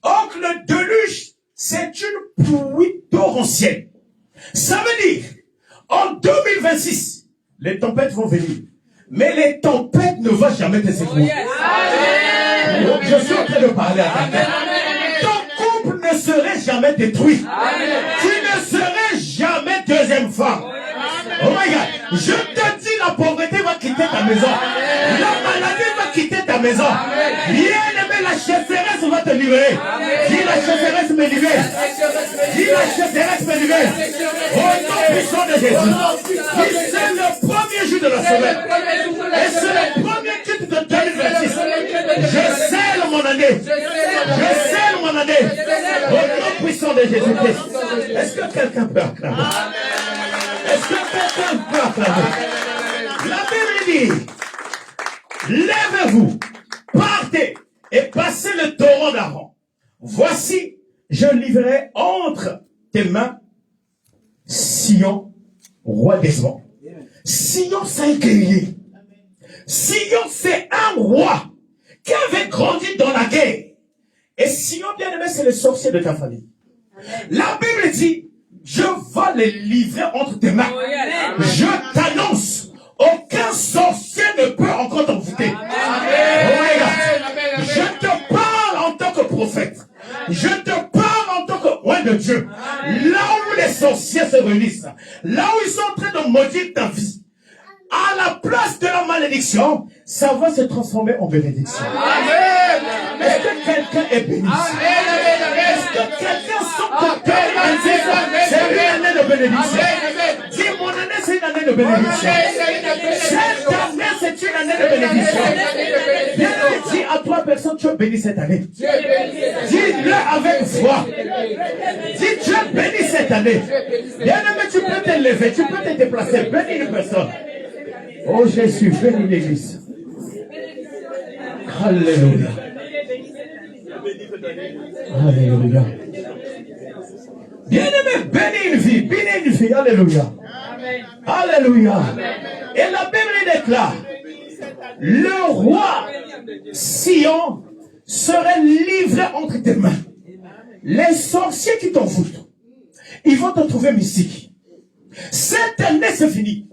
Or, le déluge, c'est une pluie torrentielle. Ça veut dire, en 2026, les tempêtes vont venir. Mais les tempêtes ne vont jamais te secouer. Donc, je suis en train de parler à quelqu'un. Ton couple ne serait jamais détruit. Tu ne serais jamais deuxième femme. Oh my God. Je te dis, la pauvreté va quitter ta maison. La maladie va quitter ta maison. Bien-aimé, la chasseresse va te livrer. Dis, la chasseresse me libère. Dis, la chasseresse me libère. Au nom puissant de Jésus. Dis, c'est le premier jour de la semaine. Et c'est le premier culte de 2026. Je scelle mon année. Je scelle mon année. Au nom puissant de Jésus-Christ. Est-ce que quelqu'un peut acclamer? Est-ce que quelqu'un peut acclamer? La Bible dit, lèvez-vous, partez et passez le torrent d'Aaron. Voici, je livrerai entre tes mains Sion, roi d'Hésbon. Sion, c'est un guerrier. Sion, c'est un roi qui avait grandi dans la guerre. Et Sion, bien aimé, c'est le sorcier de ta famille. La Bible dit, je vais les livrer entre tes mains. Je t'annonce, aucun sorcier ne peut encore t'envoûter. Je te parle en tant que prophète. Je te parle en tant que roi de Dieu. Là où les sorciers se réunissent, là où ils sont en train de maudire ta vie, à la place de la malédiction, ça va se transformer en bénédiction. Est-ce que quelqu'un est béni? Est-ce que quelqu'un sent que c'est une année de bénédiction? Dis, mon année, c'est une année de bénédiction. Cette année, c'est une année de bénédiction. Bien, dis à 3 personnes, tu es béni cette année. Dis-le avec foi. Dis, tu es béni cette année. Bien aimé, tu peux te lever, tu peux te déplacer. Bénis une personne. Oh Jésus, bénis l'église. Alléluia. Alléluia. Bien-aimé, bénis une vie, bénis une vie. Alléluia. Alléluia. Et la Bible déclare, le roi Sion serait livré entre tes mains. Les sorciers qui t'en foutent, ils vont te trouver mystique. Cette année, c'est fini.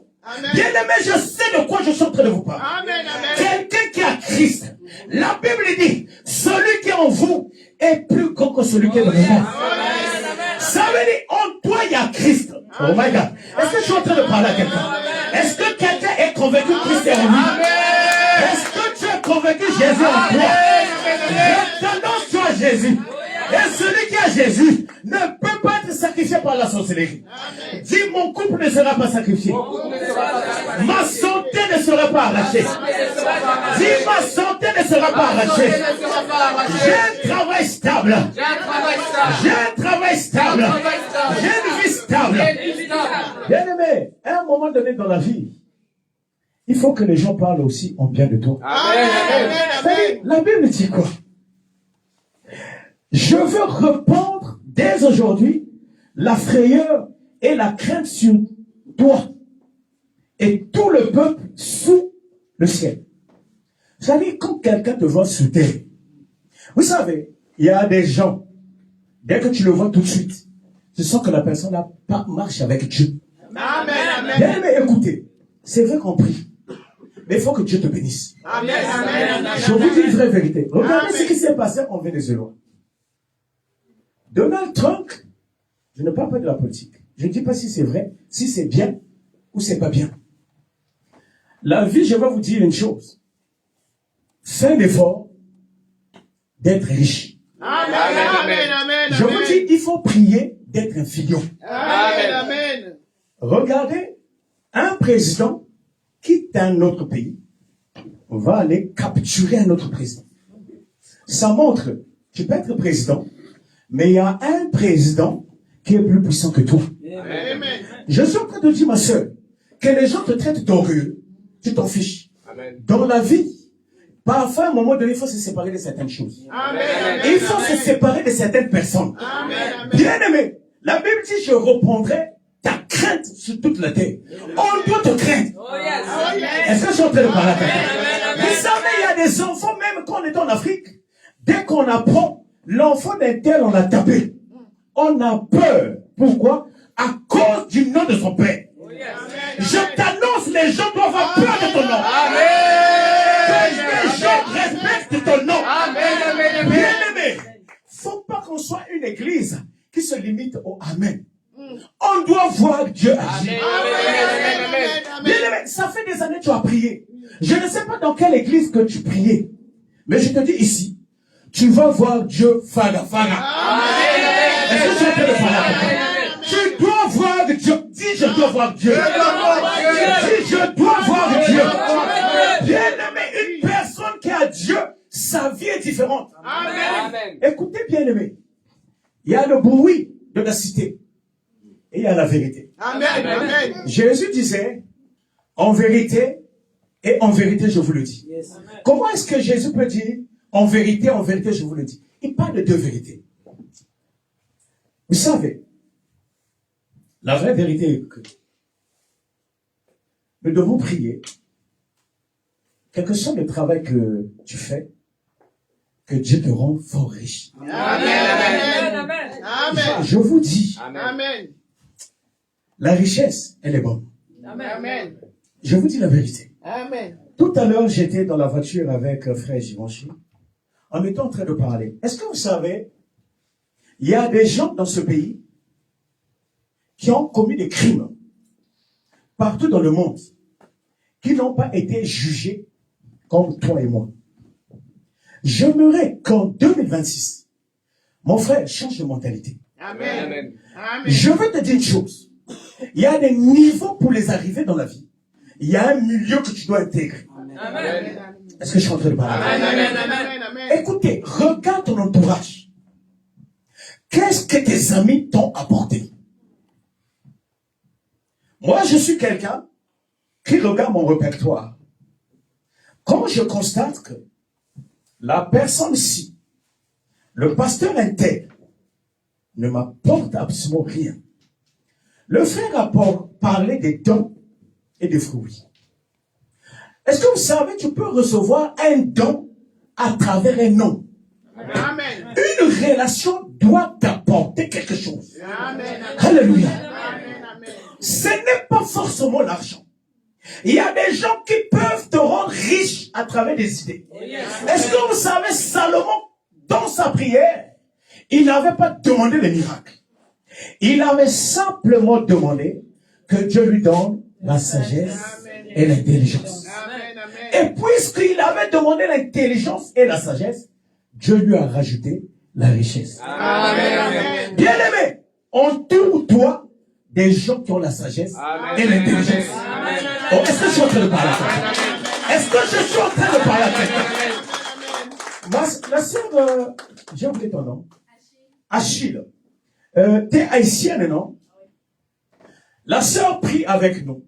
Bien-aimé, je sais de quoi je suis en train de vous parler. Quelqu'un qui a Christ. La Bible dit, celui qui est en vous est plus grand que celui qui est dans le monde. Ça veut dire, en toi, il y a Christ. Oh my God. Est-ce que je suis en train de parler à quelqu'un? Est-ce que quelqu'un est convaincu que Christ est en lui? Est-ce que tu es convaincu que Jésus est en toi? Je t'annonce, tu as Jésus. Et celui qui a Jésus ne peut pas être sacrifié par la sorcellerie. Dis, mon couple ne sera pas sacrifié. Ma santé ne sera pas arrachée. Dis, ma santé ne sera pas arrachée. J'ai un travail stable. J'ai un travail stable. J'ai une vie stable. Bien aimé, à un moment donné dans la vie, il faut que les gens parlent aussi en bien de toi. La Bible dit quoi? Je veux répandre dès aujourd'hui la frayeur et la crainte sur toi et tout le peuple sous le ciel. Vous savez, quand quelqu'un te voit sous terre, vous savez, il y a des gens, dès que tu le vois tout de suite, tu sens que la personne n'a pas marche avec Dieu. Bien aimé, écoutez, c'est vrai qu'on prie. Mais il faut que Dieu te bénisse. Amen. Amen. Je vous dis une vraie vérité. Regardez ce qui s'est passé en Venezuela. Donald Trump, je ne parle pas de la politique. Je ne dis pas si c'est vrai, si c'est bien ou c'est pas bien. La vie, je vais vous dire une chose. Fais l'effort d'être riche. Amen. Amen. Amen. Je vous dis, il faut prier d'être un filion. Amen. Amen. Regardez, un président quitte un autre pays, on va aller capturer un autre président. Ça montre, tu peux être président, mais il y a un président qui est plus puissant que toi. Amen. Je suis en train de dire, ma soeur, que les gens te traitent d'orgueilleux, tu t'en fiches. Amen. Dans la vie, parfois, à un moment donné, il faut se séparer de certaines choses. Amen. Il faut se séparer de certaines personnes. Amen. Bien aimé, la Bible dit, je reprendrai ta crainte sur toute la terre. On doit te craindre. Oh yes. Oh, yes. Est-ce que je suis en train de parler à quelqu'un? Amen. Vous savez, il y a des enfants, même quand on est en Afrique, dès qu'on apprend, l'enfant d'un tel, on l'a tapé. On a peur. Pourquoi? À cause du nom de son père. Oh yes. Je t'annonce, les gens doivent avoir peur de ton nom. Que les gens respectent ton nom. Bien aimé, faut pas qu'on soit une église qui se limite au Amen. On doit voir Dieu agir. Bien aimé, ça fait des années que tu as prié. Je ne sais pas dans quelle église que tu priais. Mais je te dis ici, tu vas voir Dieu faga. Est-ce que tu es en train de parler à quelqu'un? Tu dois voir Dieu. Dis, je dois voir Dieu. Dis, je dois voir Dieu. Bien aimé, une personne qui a Dieu, sa vie est différente. Amen. Écoutez, bien aimé, il y a le bruit de la cité et il y a la vérité. Amen. Amen. Jésus disait, en vérité, et en vérité, je vous le dis. Comment est-ce que Jésus peut dire, en vérité, je vous le dis? Il parle de deux vérités. Vous savez, la vraie vérité est que nous devons prier, quel que soit le travail que tu fais, que Dieu te rende fort riche. Amen. Amen. Je vous dis, Amen. la richesse, elle est bonne. Amen. Je vous dis la vérité. Amen. Tout à l'heure, j'étais dans la voiture avec frère Givenchy. On était en train de parler. Est-ce que vous savez, il y a des gens dans ce pays qui ont commis des crimes partout dans le monde, qui n'ont pas été jugés comme toi et moi. J'aimerais qu'en 2026, mon frère change de mentalité. Amen. Amen. Amen. Je veux te dire une chose. Il y a des niveaux pour les arriver dans la vie. Il y a un milieu que tu dois intégrer. Amen. Est-ce que je suis en train de parler? Amen. Amen. Amen. Écoutez, regarde ton entourage. Qu'est-ce que tes amis t'ont apporté? Moi, je suis quelqu'un qui regarde mon répertoire. Quand je constate que la personne-ci, le pasteur intel, ne m'apporte absolument rien. Le frère a parlé des dons et des fruits. Est-ce que vous savez, tu peux recevoir un don à travers un nom? Amen. Une relation doit t'apporter quelque chose. Amen. Alléluia. Amen. Amen. Ce n'est pas forcément l'argent. Il y a des gens qui peuvent te rendre riche à travers des idées. Est-ce que vous savez, Salomon, dans sa prière, il n'avait pas demandé les miracles. Il avait simplement demandé que Dieu lui donne la sagesse et l'intelligence. Amen. Amen. Et puisqu'il avait demandé l'intelligence et la sagesse, Dieu lui a rajouté la richesse. Amen. Bien aimé, entoure-toi des gens qui ont la sagesse et l'intelligence. Oh, est-ce que je suis en train de parler à quelqu'un? Est-ce que je suis en train de parler à quelqu'un? La sœur, j'ai oublié ton nom. Achille. T'es haïtienne, non? La sœur prie avec nous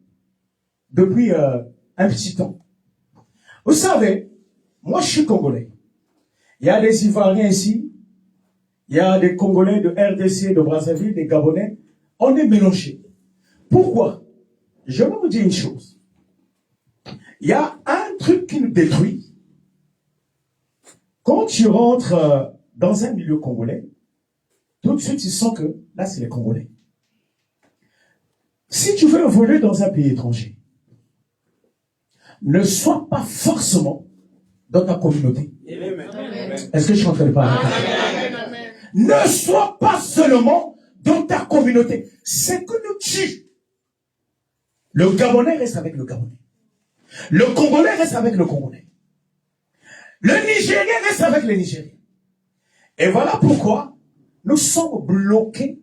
depuis un petit temps. Vous savez, moi je suis congolais. Il y a des Ivoiriens ici, il y a des Congolais de RDC, de Brazzaville, des Gabonais. On est mélangés. Pourquoi? Je vais vous dire une chose. Il y a un truc qui nous détruit. Quand tu rentres dans un milieu congolais, tout de suite tu sens que là c'est les Congolais. Si tu veux évoluer dans un pays étranger, ne soient pas forcément dans ta communauté. Est-ce que je suis en train de parler? Ne sois pas seulement dans ta communauté. C'est que nous tue. Le Gabonais reste avec le Gabonais. Le Congolais reste avec le Congolais. Le Nigérien reste avec les Nigériens. Et voilà pourquoi nous sommes bloqués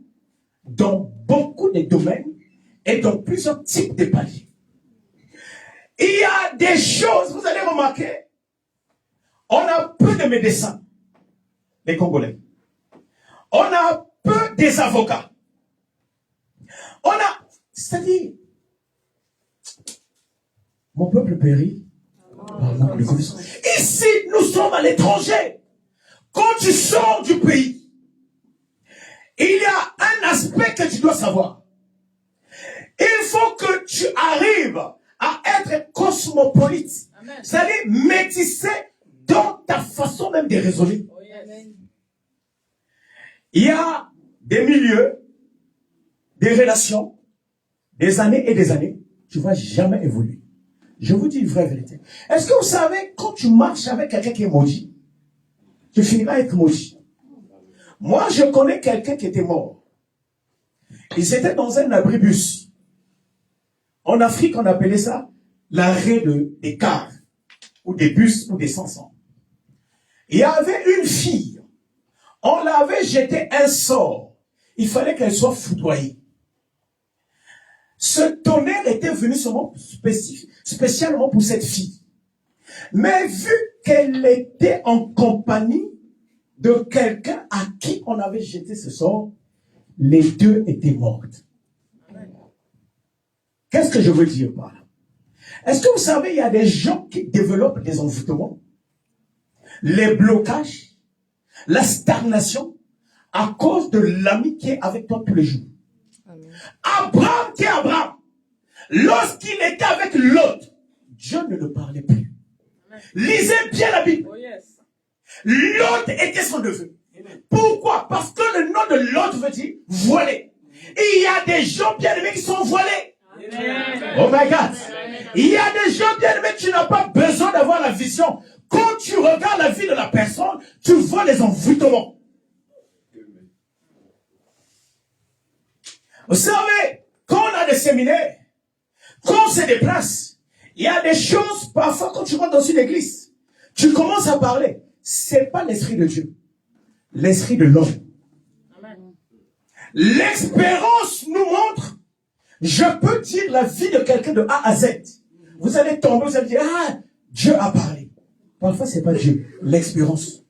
dans beaucoup de domaines et dans plusieurs types de paliers. Il y a des choses, vous allez remarquer, on a peu de médecins, les Congolais. On a peu des avocats. On a, c'est-à-dire, mon peuple périt par manque de connaissance. Ici, nous sommes à l'étranger. Quand tu sors du pays, il y a un aspect que tu dois savoir. Il faut que tu arrives à être cosmopolite. C'est-à-dire métissé dans ta façon même de raisonner. Il y a des milieux, des relations, des années et des années, tu ne vas jamais évoluer. Je vous dis une vraie vérité. Est-ce que vous savez, quand tu marches avec quelqu'un qui est maudit, tu finiras à être maudit. Moi, je connais quelqu'un qui était mort. Ils étaient dans un abribus. En Afrique, on appelait ça l'arrêt des cars, ou des bus, ou des 500. Il y avait une fille. On l'avait jeté un sort. Il fallait qu'elle soit foudroyée. Ce tonnerre était venu seulement spécialement pour cette fille. Mais vu qu'elle était en compagnie de quelqu'un à qui on avait jeté ce sort, les deux étaient mortes. Qu'est-ce que je veux dire par là? Est-ce que vous savez, il y a des gens qui développent des envoûtements, les blocages, la stagnation, à cause de l'ami qui est avec toi tous les jours. Abraham qui est Abraham, lorsqu'il était avec Lot, Dieu ne le parlait plus. Lisez bien la Bible. Lot était son neveu. Pourquoi? Parce que le nom de Lot veut dire voilé. Il y a des gens bien aimés qui sont voilés. Oh my God. Il y a des gens bien aimés, tu n'as pas besoin d'avoir la vision. Quand tu regardes la vie de la personne, tu vois les envoûtements. Vous savez, quand on a des séminaires, quand on se déplace, il y a des choses, parfois quand tu rentres dans une église, tu commences à parler. C'est pas l'esprit de Dieu, l'esprit de l'homme. L'expérience nous montre, je peux dire la vie de quelqu'un de A à Z. Vous allez tomber, vous allez dire, ah, Dieu a parlé. Parfois, c'est pas Dieu, l'expérience.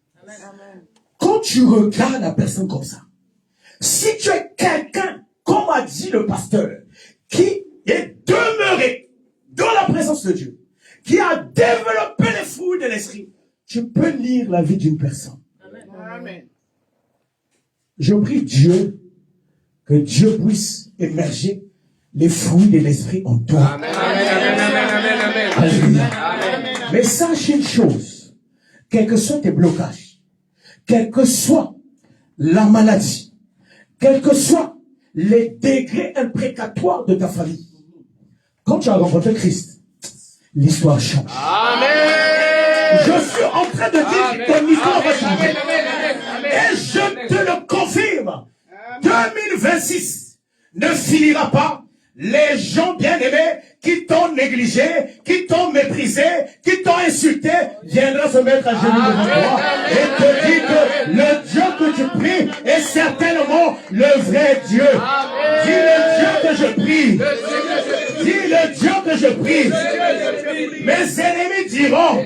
Quand tu regardes la personne comme ça, si tu es quelqu'un, comme a dit le pasteur, qui est demeuré dans la présence de Dieu, qui a développé les fruits de l'esprit, tu peux lire la vie d'une personne. Amen. Je prie Dieu, que Dieu puisse émerger les fruits de l'esprit en toi. Amen. Amen. Alléluia. Mais sache une chose, quels que soient tes blocages, quel que soit la maladie, quels que soient les degrés imprécatoires de ta famille, quand tu as rencontré Christ, l'histoire change. Amen. Je suis en train de dire que ton histoire va changer. Et je te le confirme. 2026 ne finira pas. Les gens bien-aimés qui t'ont négligé, qui t'ont méprisé, qui t'ont insulté, viendront se mettre à genoux devant toi et te dire que le Dieu que tu pries est certainement le vrai Dieu. Dis le Dieu que je prie. Dis le Dieu que je prie. Mes ennemis diront,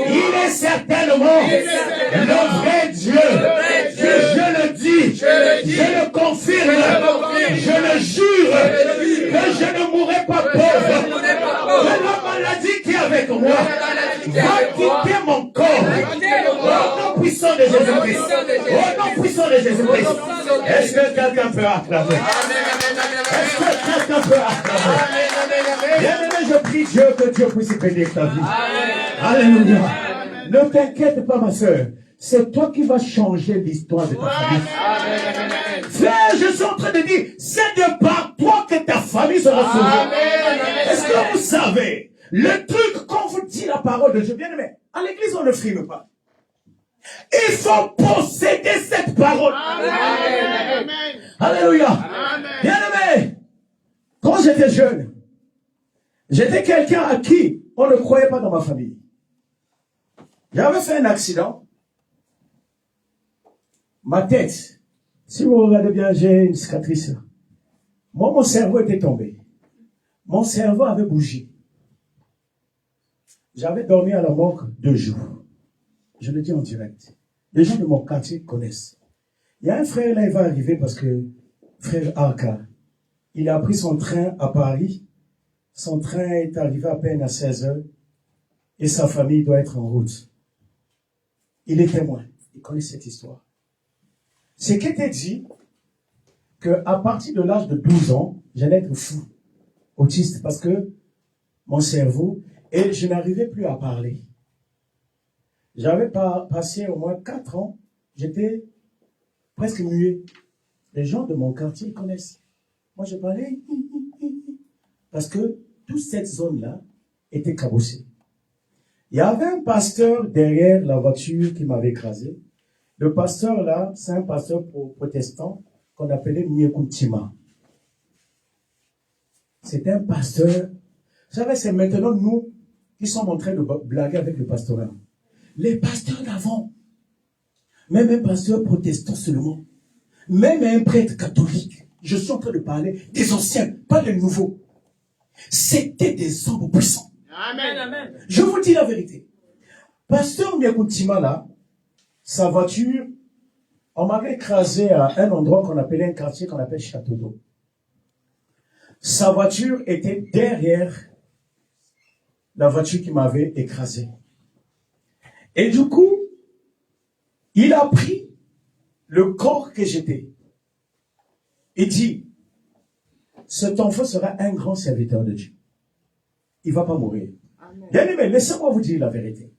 il est certainement le vrai Dieu. Je le dis, je le confirme, je le jure que je ne mourrai pas pauvre. Que la maladie qui est avec moi va quitter mon corps. Au nom puissant de Jésus-Christ. Au nom puissant de Jésus-Christ. Est-ce que quelqu'un peut acclamer? Est-ce que quelqu'un peut acclamer? Bien-aimé, je prie Dieu que Dieu puisse bénir ta vie. Alléluia. Ne t'inquiète pas, ma soeur. C'est toi qui vas changer l'histoire de ta famille. Frère, je suis en train de dire, c'est de par toi que ta famille sera sauvée. Est-ce que vous savez, Le truc, quand vous dites la parole de Dieu, bien aimé, à l'église, on ne frime pas. Il faut posséder cette parole. Amen. Alléluia. Amen. Bien aimé, quand j'étais jeune, j'étais quelqu'un à qui on ne croyait pas dans ma famille. J'avais fait un accident. Ma tête, si vous regardez bien, j'ai une cicatrice là. Moi, mon cerveau était tombé. Mon cerveau avait bougé. J'avais dormi à la morgue 2 jours. Je le dis en direct. Les gens de mon quartier connaissent. Il y a un frère là, il va arriver parce que, frère Arca, il a pris son train à Paris. Son train est arrivé à peine à 16 heures. Et sa famille doit être en route. Il est témoin. Il connaît cette histoire. Ce qui était dit, qu'à partir de l'âge de 12 ans, j'allais être fou, autiste, parce que mon cerveau, et je n'arrivais plus à parler. J'avais passé au moins 4 ans, j'étais presque muet. Les gens de mon quartier connaissent. Moi, je parlais, parce que toute cette zone-là était cabossée. Il y avait un pasteur derrière la voiture qui m'avait écrasé. Le pasteur là, c'est un pasteur protestant qu'on appelait Miekuntima. C'était un pasteur. Vous savez, c'est maintenant nous qui sommes en train de blaguer avec le pastorat. Les pasteurs d'avant, même un pasteur protestant seulement, même un prêtre catholique, je suis en train de parler des anciens, pas des nouveaux. C'était des hommes puissants. Amen. Amen. Je vous dis la vérité. Pasteur Miekuntima là, sa voiture, on m'avait écrasé à un endroit qu'on appelait un quartier qu'on appelle Château d'Eau. Sa voiture était derrière la voiture qui m'avait écrasé. Et du coup, il a pris le corps que j'étais. Il dit, cet enfant sera un grand serviteur de Dieu. Il ne va pas mourir. Amen. Bien aimé, laissez-moi vous dire la vérité.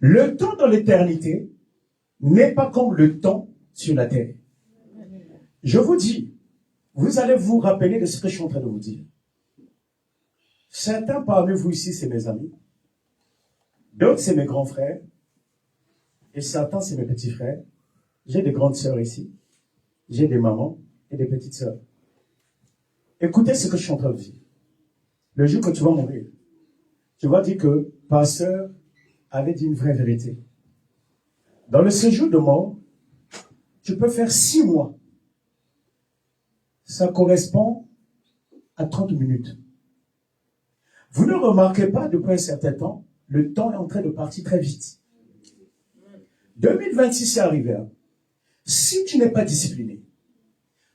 Le temps dans l'éternité n'est pas comme le temps sur la terre. Je vous dis, vous allez vous rappeler de ce que je suis en train de vous dire. Certains parmi vous ici, c'est mes amis. D'autres, c'est mes grands frères. Et certains, c'est mes petits frères. J'ai des grandes sœurs ici. J'ai des mamans et des petites sœurs. Écoutez ce que je suis en train de dire. Le jour que tu vas mourir, tu vas dire que pasteur avait dit une vraie vérité. Dans le séjour de mort, tu peux faire 6 mois. Ça correspond à 30 minutes. Vous ne remarquez pas depuis un certain temps, le temps est en train de partir très vite. 2026 est arrivé. Hein. Si tu n'es pas discipliné,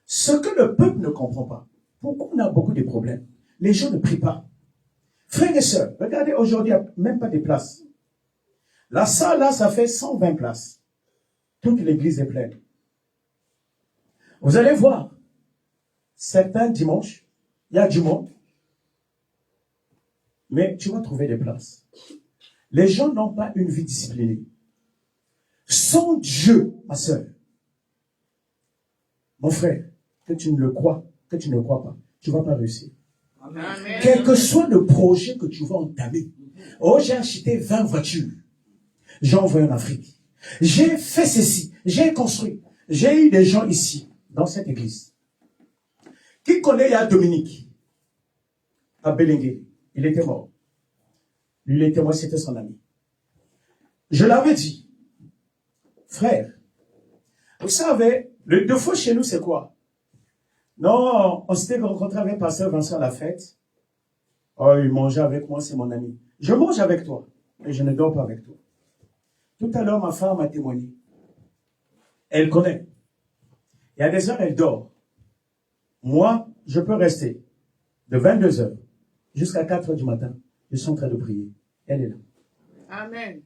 ce que le peuple ne comprend pas, pourquoi on a beaucoup de problèmes? Les gens ne prient pas. Frères et sœurs, regardez, aujourd'hui, il n'y a même pas de places. La salle, là, ça fait 120 places. Toute l'église est pleine. Vous allez voir, certains dimanches, il y a du monde, mais tu vas trouver des places. Les gens n'ont pas une vie disciplinée. Sans Dieu, ma sœur, mon frère, que tu ne le crois, que tu ne crois pas, tu ne vas pas réussir. Amen. Quel que soit le projet que tu vas entamer. Oh, j'ai acheté 20 voitures. J'ai envoyé en Afrique. J'ai fait ceci. J'ai construit. J'ai eu des gens ici, dans cette église. Qui connaît Yad Dominique? À Belengue. Il était mort. Lui, il était mort, c'était son ami. Je l'avais dit. Frère, vous savez, le défaut chez nous, c'est quoi? Non, on s'était rencontré avec Pasteur Vincent à la fête. Oh, il mangeait avec moi, c'est mon ami. Je mange avec toi, mais je ne dors pas avec toi. Tout à l'heure, ma femme m'a témoigné. Elle connaît. Il y a des heures, elle dort. Moi, je peux rester de 22 heures jusqu'à 4 heures du matin. Je suis en train de prier. Elle est là. Amen.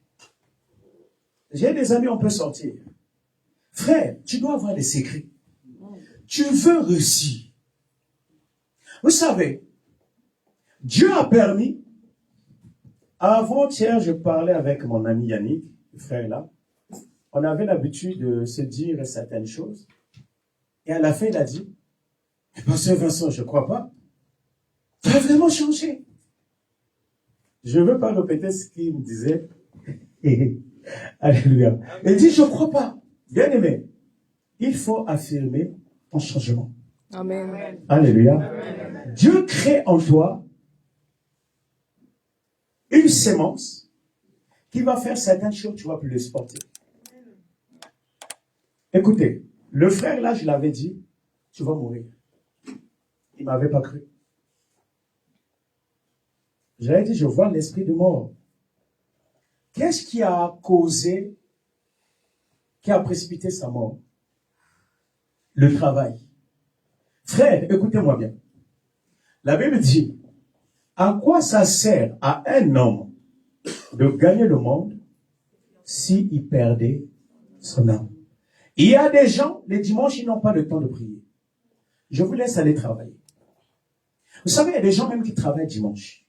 J'ai des amis, on peut sortir. Frère, tu dois avoir des secrets. Tu veux réussir. Vous savez, Dieu a permis. Avant-hier, je parlais avec mon ami Yannick, le frère là. On avait l'habitude de se dire certaines choses. Et à la fin, il a dit, Pasteur Vincent, je ne crois pas. Tu as vraiment changé. Je ne veux pas répéter ce qu'il me disait. Alléluia. Il dit, je ne crois pas. Bien aimé, il faut affirmer ton changement. Amen. Alléluia. Amen. Dieu crée en toi une sémence qui va faire certaines choses, tu vas plus les supporter. Écoutez, le frère là, je l'avais dit, tu vas mourir. Il ne m'avait pas cru. J'avais dit, je vois l'esprit de mort. Qu'est-ce qui a causé, qui a précipité sa mort? Le travail. Frère, écoutez-moi bien. La Bible dit, à quoi ça sert à un homme de gagner le monde s'il perdait son âme? Il y a des gens, les dimanches, ils n'ont pas le temps de prier. Je vous laisse aller travailler. Vous savez, il y a des gens même qui travaillent dimanche.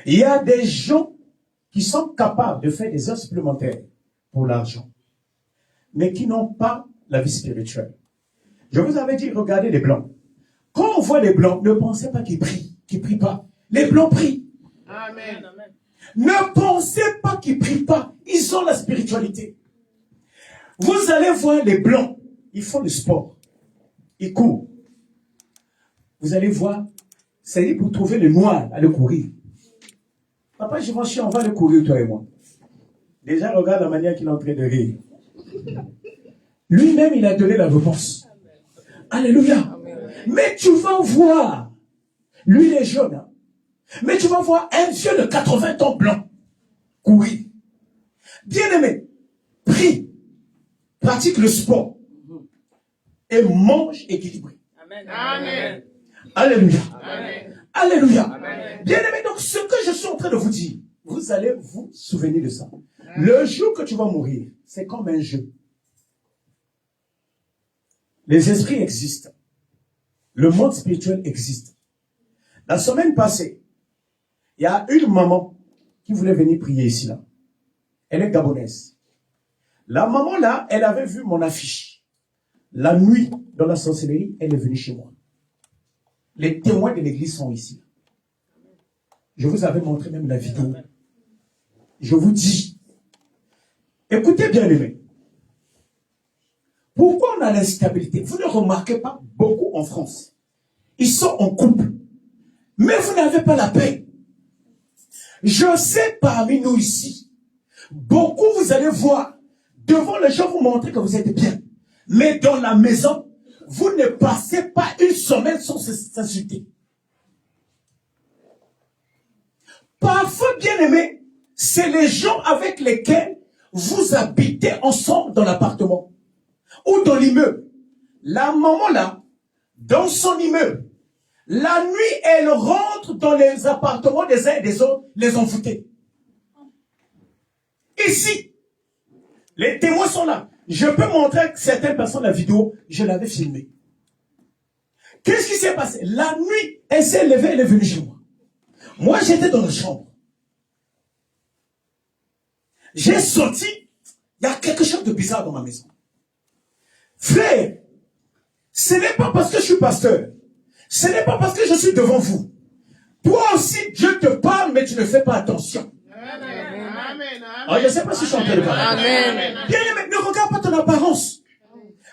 Il y a des gens qui sont capables de faire des heures supplémentaires pour l'argent, mais qui n'ont pas la vie spirituelle. Je vous avais dit, regardez les blancs. Quand on voit les blancs, ne pensez pas qu'ils prient pas. Les blancs prient. Amen. Ne pensez pas qu'ils prient pas. Ils ont la spiritualité. Vous allez voir les blancs, ils font du sport. Ils courent. Vous allez voir, c'est pour trouver le noir, aller courir. Papa, je suis on va aller courir, toi et moi. Déjà, regarde la manière qu'il est en train de rire. Lui-même, il a donné la réponse. Alléluia. Mais tu vas voir, lui il est jeune, hein? Mais tu vas voir un vieux de 80 ans blanc courir. Bien-aimé, prie, pratique le sport et mange équilibré. Amen. Amen. Alléluia. Amen. Alléluia. Bien-aimé, donc ce que je suis en train de vous dire, vous allez vous souvenir de ça. Le jour que tu vas mourir, c'est comme un jeu. Les esprits existent. Le monde spirituel existe. La semaine passée, il y a une maman qui voulait venir prier ici, là. Elle est gabonaise. La maman, là, elle avait vu mon affiche. La nuit, dans la sorcellerie, elle est venue chez moi. Les témoins de l'église sont ici. Je vous avais montré même la vidéo. Je vous dis, écoutez bien aimés, pourquoi on a l'instabilité? Vous ne remarquez pas beaucoup en France. Ils sont en couple. Mais vous n'avez pas la paix. Je sais parmi nous ici, beaucoup vous allez voir, devant les gens vous montrer que vous êtes bien. Mais dans la maison, vous ne passez pas une semaine sans s'insulter. Parfois, bien aimé, c'est les gens avec lesquels vous habitez ensemble dans l'appartement ou dans l'immeuble. La maman là, dans son immeuble, la nuit, elle rentre dans les appartements des uns et des autres, les envoûter. Ici, les témoins sont là. Je peux montrer à certaines personnes la vidéo, je l'avais filmée. Qu'est-ce qui s'est passé? La nuit, elle s'est levée, elle est venue chez moi. Moi, j'étais dans la chambre. J'ai sorti, il y a quelque chose de bizarre dans ma maison. Frère, ce n'est pas parce que je suis pasteur. Ce n'est pas parce que je suis devant vous. Toi aussi, Dieu te parle, mais tu ne fais pas attention. Amen. Alors, je ne sais pas si je suis en train de parler. Amen. Bien aimé, ne regarde pas ton apparence.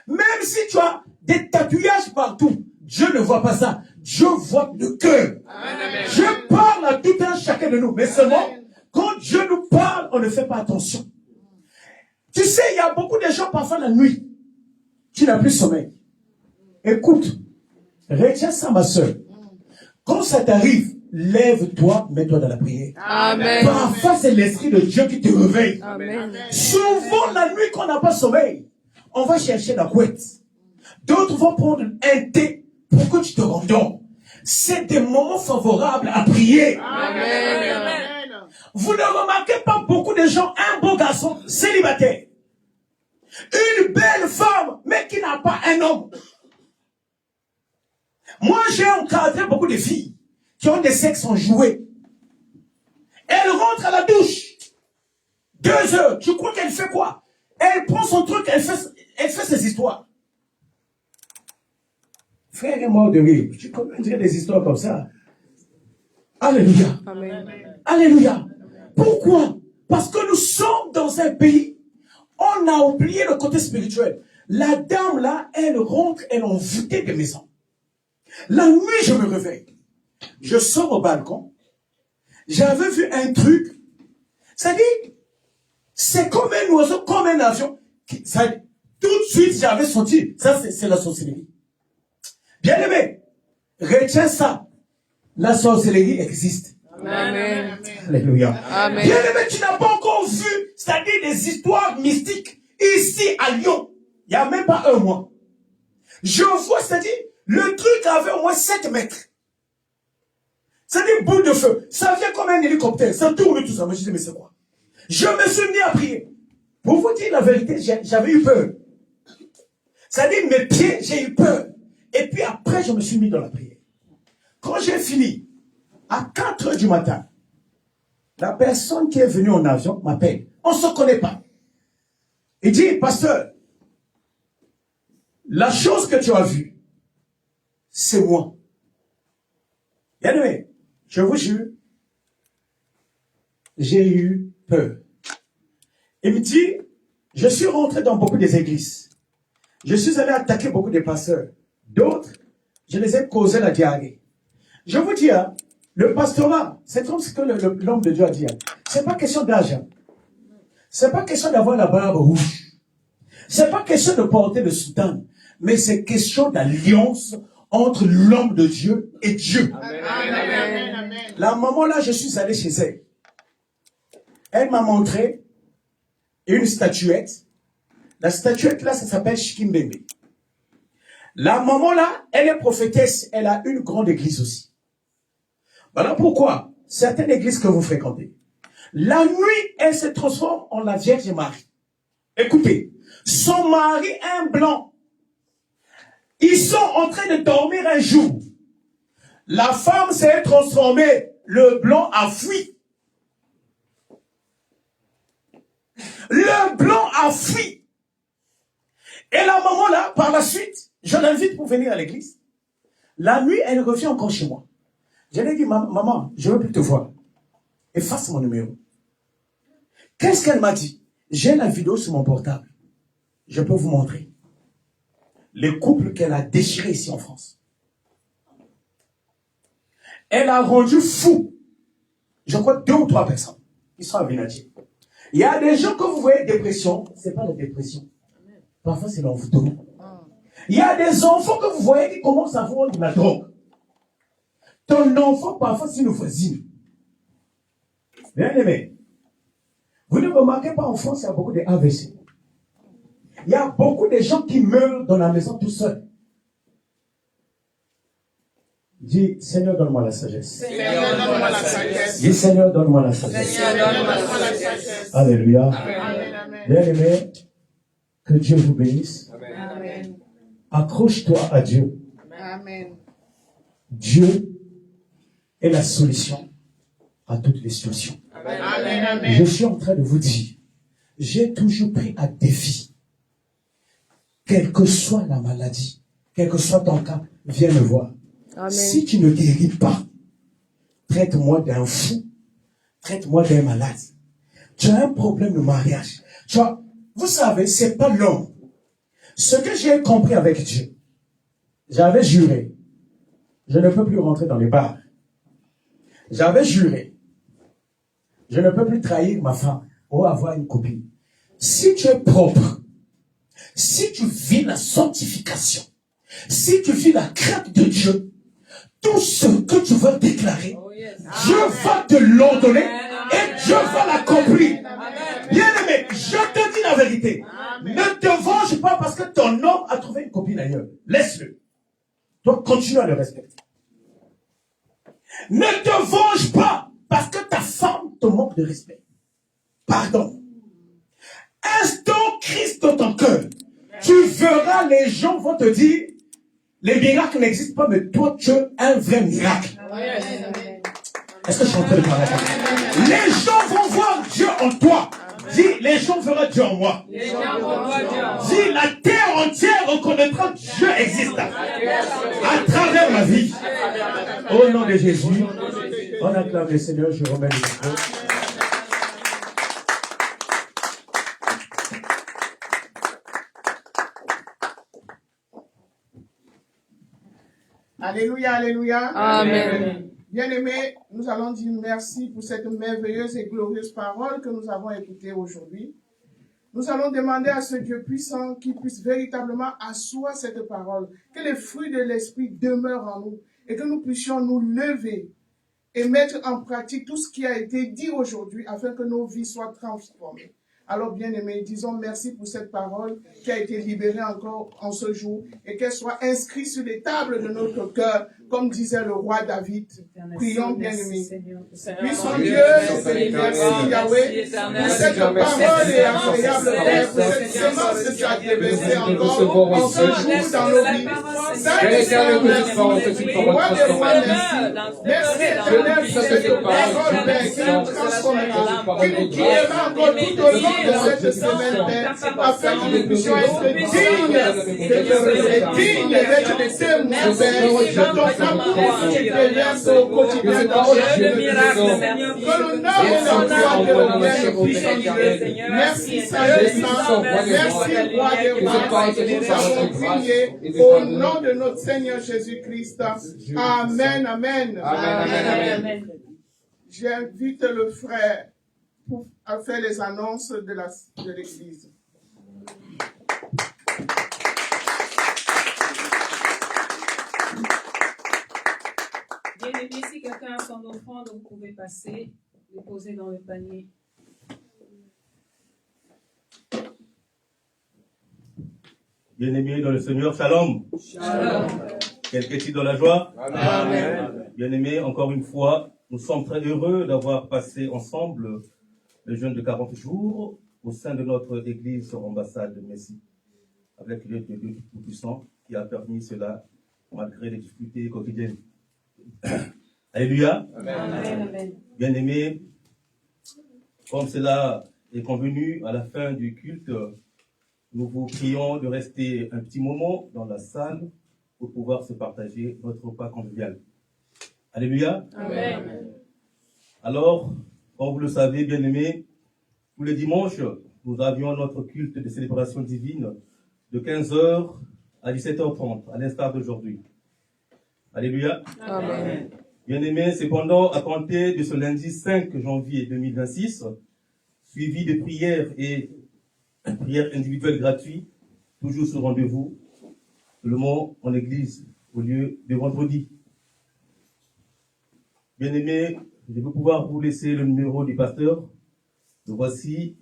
Même si tu as des tatouages partout, Dieu ne voit pas ça. Dieu voit le cœur. Je parle à tout un chacun de nous. Mais seulement, quand Dieu nous parle, on ne fait pas attention. Tu sais, il y a beaucoup de gens, parfois la nuit, tu n'as plus sommeil. Écoute, retiens ça, ma soeur. Quand ça t'arrive, lève-toi, mets-toi dans la prière. Amen. Parfois, c'est l'Esprit de Dieu qui te réveille. Amen. Souvent, la nuit, quand on n'a pas sommeil, on va chercher la couette. D'autres vont prendre un thé pour que tu te rendormes. C'est des moments favorables à prier. Amen. Vous ne remarquez pas beaucoup de gens, un beau garçon célibataire, une belle femme, mais qui n'a pas un homme. Moi, j'ai encadré beaucoup de filles qui ont des sexes enjoués. Elle rentre à la douche. 2 heures. Tu crois qu'elle fait quoi? Elle prend son truc, elle fait ses histoires. Frère est mort de rire. Tu connais des histoires comme ça. Alléluia. Amen. Alléluia. Pourquoi? Parce que nous sommes dans un pays, on a oublié le côté spirituel. La dame là, elle rentre, elle a envoûté des maisons. La nuit, je me réveille. Je sors au balcon. J'avais vu un truc. Ça dit, c'est comme un oiseau, comme un avion. Ça dit, tout de suite, j'avais senti. Ça, c'est la sorcellerie. Bien aimé, retiens ça. La sorcellerie existe. Amen. Alléluia. Amen. Bien aimé, tu n'as pas encore vu, c'est-à-dire des histoires mystiques ici à Lyon. Il n'y a même pas un mois. Je vois, c'est-à-dire, le truc avait au moins 7 mètres. C'est-à-dire, boule de feu. Ça vient comme un hélicoptère. Ça tourne tout ça. Mais je dis, mais c'est quoi? Je me suis mis à prier. Pour vous dire la vérité, j'avais eu peur. C'est-à-dire, mes pieds, j'ai eu peur. Et puis après, je me suis mis dans la prière. Quand j'ai fini, à 4 heures du matin, la personne qui est venue en avion m'appelle. On ne se connaît pas. Il dit, pasteur, la chose que tu as vue, c'est moi. Bien aimé, je vous jure, j'ai eu peur. Il me dit, je suis rentré dans beaucoup des églises. Je suis allé attaquer beaucoup de pasteurs. D'autres, je les ai causé la diarrhée. Je vous dis, hein, le pastorat, c'est comme ce que l'homme de Dieu a dit. Hein. C'est pas question d'argent. C'est pas question d'avoir la barbe rouge. C'est pas question de porter le soutane. Mais c'est question d'alliance entre l'homme de Dieu et Dieu. Amen. Amen. Amen. La maman là, je suis allé chez elle. Elle m'a montré une statuette. La statuette là, ça s'appelle Shikimbembe. La maman là, elle est prophétesse. Elle a une grande église aussi. Voilà pourquoi certaines églises que vous fréquentez, la nuit, elle se transforme en la Vierge Marie. Écoutez, son mari est un blanc. Ils sont en train de dormir un jour. La femme s'est transformée. Le blanc a fui. Le blanc a fui. Et la maman là, par la suite, je l'invite pour venir à l'église. La nuit, elle revient encore chez moi. Je lui ai dit, maman, je ne veux plus te voir. Efface mon numéro. Qu'est-ce qu'elle m'a dit? J'ai la vidéo sur mon portable. Je peux vous montrer. Les couples qu'elle a déchirés ici en France. Elle a rendu fou, je crois, 2 ou 3 personnes. Ils sont à Vénadier. Il y a des gens que vous voyez dépression, ce n'est pas la dépression. Parfois, c'est l'envoûtement. Il y a des enfants que vous voyez qui commencent à voir de la drogue. Ton enfant, parfois, c'est une voisine. Bien aimé. Vous ne remarquez pas en France, il y a beaucoup de AVC. Il y a beaucoup de gens qui meurent dans la maison tout seuls. Dis, Seigneur, donne-moi la sagesse. Seigneur, donne-moi la sagesse. Dis, Seigneur, donne-moi la sagesse. Seigneur, donne-moi la sagesse. Alléluia. Amen. Amen. Bien aimé, que Dieu vous bénisse. Amen. Accroche-toi à Dieu. Amen. Dieu est la solution à toutes les situations. Amen. Amen. Je suis en train de vous dire, j'ai toujours pris à défi. Quelle que soit la maladie, quel que soit ton cas, viens me voir. Amen. Si tu ne guéris pas, traite-moi d'un fou, traite-moi d'un malade. Tu as un problème de mariage. Tu vois, vous savez, c'est pas l'homme. Ce que j'ai compris avec Dieu, j'avais juré, je ne peux plus rentrer dans les bars. J'avais juré, je ne peux plus trahir ma femme ou avoir une copine. Si tu es propre, si tu vis la sanctification, si tu vis la crainte de Dieu, tout ce que tu vas déclarer, Dieu va te l'ordonner et Dieu va l'accomplir. Bien aimé, je te dis la vérité. Ne te venge pas parce que ton homme a trouvé une copine ailleurs. Laisse-le. Toi, continue à le respecter. Ne te venge pas parce que ta femme te manque de respect. Pardon. Instaure Christ dans ton cœur. Tu verras, les gens vont te dire, les miracles n'existent pas, mais toi, tu es un vrai miracle. Est-ce que je suis en train de parler? Les gens vont voir Dieu en toi. Dis, les gens verront Dieu en moi. Dis, la terre entière reconnaîtra que Dieu existe à travers ma vie. Au nom de Jésus. On acclame le Seigneur, je remets le micro. Alléluia, alléluia. Amen. Bien-aimés, nous allons dire merci pour cette merveilleuse et glorieuse parole que nous avons écoutée aujourd'hui. Nous allons demander à ce Dieu puissant qu'il puisse véritablement asseoir cette parole, que les fruits de l'Esprit demeurent en nous et que nous puissions nous lever et mettre en pratique tout ce qui a été dit aujourd'hui afin que nos vies soient transformées. Alors, bien-aimés, disons merci pour cette parole qui a été libérée encore en ce jour et qu'elle soit inscrite sur les tables de notre cœur, comme disait le roi David. Prions, bien-aimés. Puissant Dieu, merci Yahweh, pour cette parole et incroyable Père, pour cette semence que tu as déversée encore en ce jour dans nos vies. Saint-Esprit, merci. Roi des rois, merci. Merci éternel pour cette parole, Père, qui nous transformera, qui nous guidera encore tout au long de cette semaine, Père, afin que nous puissions être dignes d'être des témoins, Père, de ton amour qui déverse au quotidien dans notre vie. Que l'honneur et la gloire te reviennent, puissant Dieu. Merci, Saint-Esprit, merci, Roi des rois. Nous avons prié au nom de notre Seigneur Jésus-Christ. Amen, amen. Amen. J'invite le frère à faire les annonces de l'Église. Bien-aimé, si quelqu'un a son offrande, vous pouvez passer, les poser dans le panier. Bien-aimés dans le Seigneur, shalom. Shalom. Quelqu'un est dans la joie? Amen. Bien-aimés, encore une fois, nous sommes très heureux d'avoir passé ensemble le jeûne de 40 jours au sein de notre église ambassade de Messie, avec l'aide de Dieu Tout-Puissant qui a permis cela malgré les difficultés quotidiennes. Alléluia. Amen. Bien-aimés, comme cela est convenu à la fin du culte, nous vous prions de rester un petit moment dans la salle pour pouvoir se partager notre repas convivial. Alléluia. Amen. Alors, comme vous le savez, bien-aimés, tous les dimanches, nous avions notre culte de célébration divine de 15h à 17h30, à l'instar d'aujourd'hui. Alléluia. Amen. Bien-aimés, cependant, à compter de ce lundi 5 janvier 2026, suivi de prières et prières individuelles gratuites, toujours sur rendez-vous, seulement en église, au lieu de vendredi. Bien-aimés, je vais pouvoir vous laisser le numéro du pasteur. Voici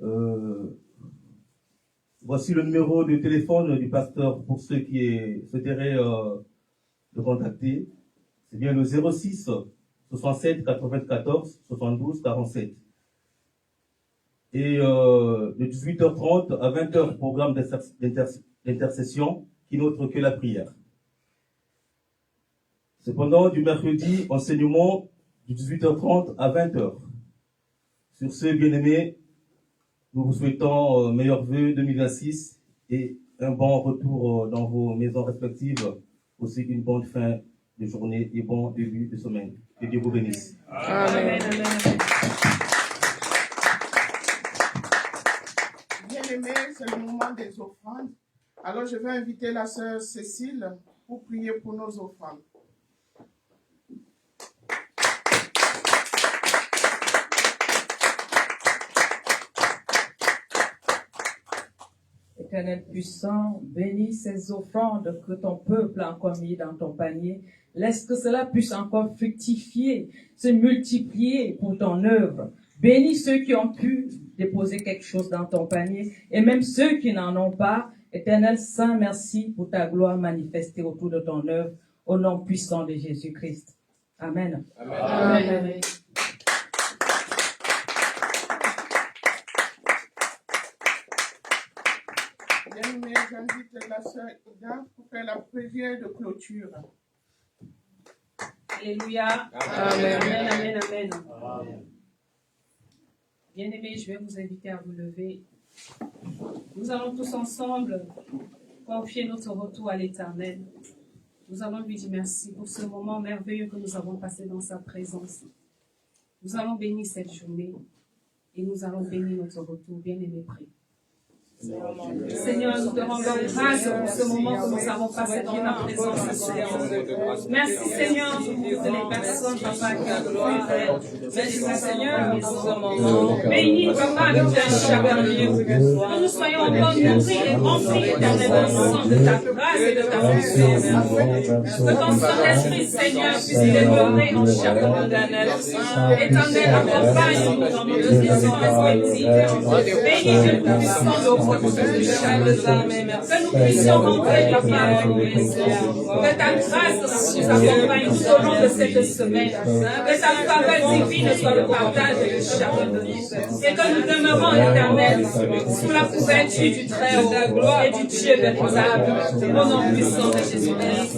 le numéro de téléphone du pasteur pour ceux qui souhaiteraient le contacter. C'est bien le 06 67 94 72 47. Et de 18h30 à 20h, programme d'intercession qui n'est autre que la prière. Cependant, du mercredi, enseignement de 18h30 à 20h. Sur ce, bien-aimés, nous vous souhaitons meilleurs vœux 2026 et un bon retour dans vos maisons respectives, aussi une bonne fin de journée et bon début de semaine. Que Dieu vous bénisse. Amen. Bien-aimés, c'est le moment des offrandes. Alors, je vais inviter la sœur Cécile pour prier pour nos offrandes. Éternel puissant, bénis ces offrandes que ton peuple a encore mis dans ton panier. Laisse que cela puisse encore fructifier, se multiplier pour ton œuvre. Bénis ceux qui ont pu déposer quelque chose dans ton panier et même ceux qui n'en ont pas. Éternel Saint, merci pour ta gloire manifestée autour de ton œuvre, au nom puissant de Jésus-Christ. Amen. Amen. Bien-aimés, j'invite la sœur Ida pour faire la prière de clôture. Alléluia. Amen. Bien-aimés, je vais vous inviter à vous lever. Nous allons tous ensemble confier notre retour à l'Éternel. Nous allons lui dire merci pour ce moment merveilleux que nous avons passé dans sa présence. Nous allons bénir cette journée et nous allons bénir notre retour. Bien-aimé, prie. Seigneur, nous te rendons grâce pour ce moment que nous avons passé dans ta présence, Seigneur. Merci, Seigneur, pour toutes les personnes, Papa, qui ont pu. Merci, Seigneur, pour ce moment. Bénis, Papa, avec un chacun lieu. Que nous soyons encore nourris et remplis éternellement de ta grâce et de ta puissance. Que ton Saint-Esprit, Seigneur, puisse demeurer en chacun d'eux. Éternel, accompagne-nous dans nos décisions respectives. Bénis Dieu tout-puissant de que nous puissions rentrer la parole de Dieu. Que ta grâce nous accompagne tout au long de cette semaine. Que ta faveur divine soit le partage de chacun de nous. Et que nous demeurons éternels sous la couverture du Très-Haut et du Dieu véritable. Au nom puissant de Jésus-Christ.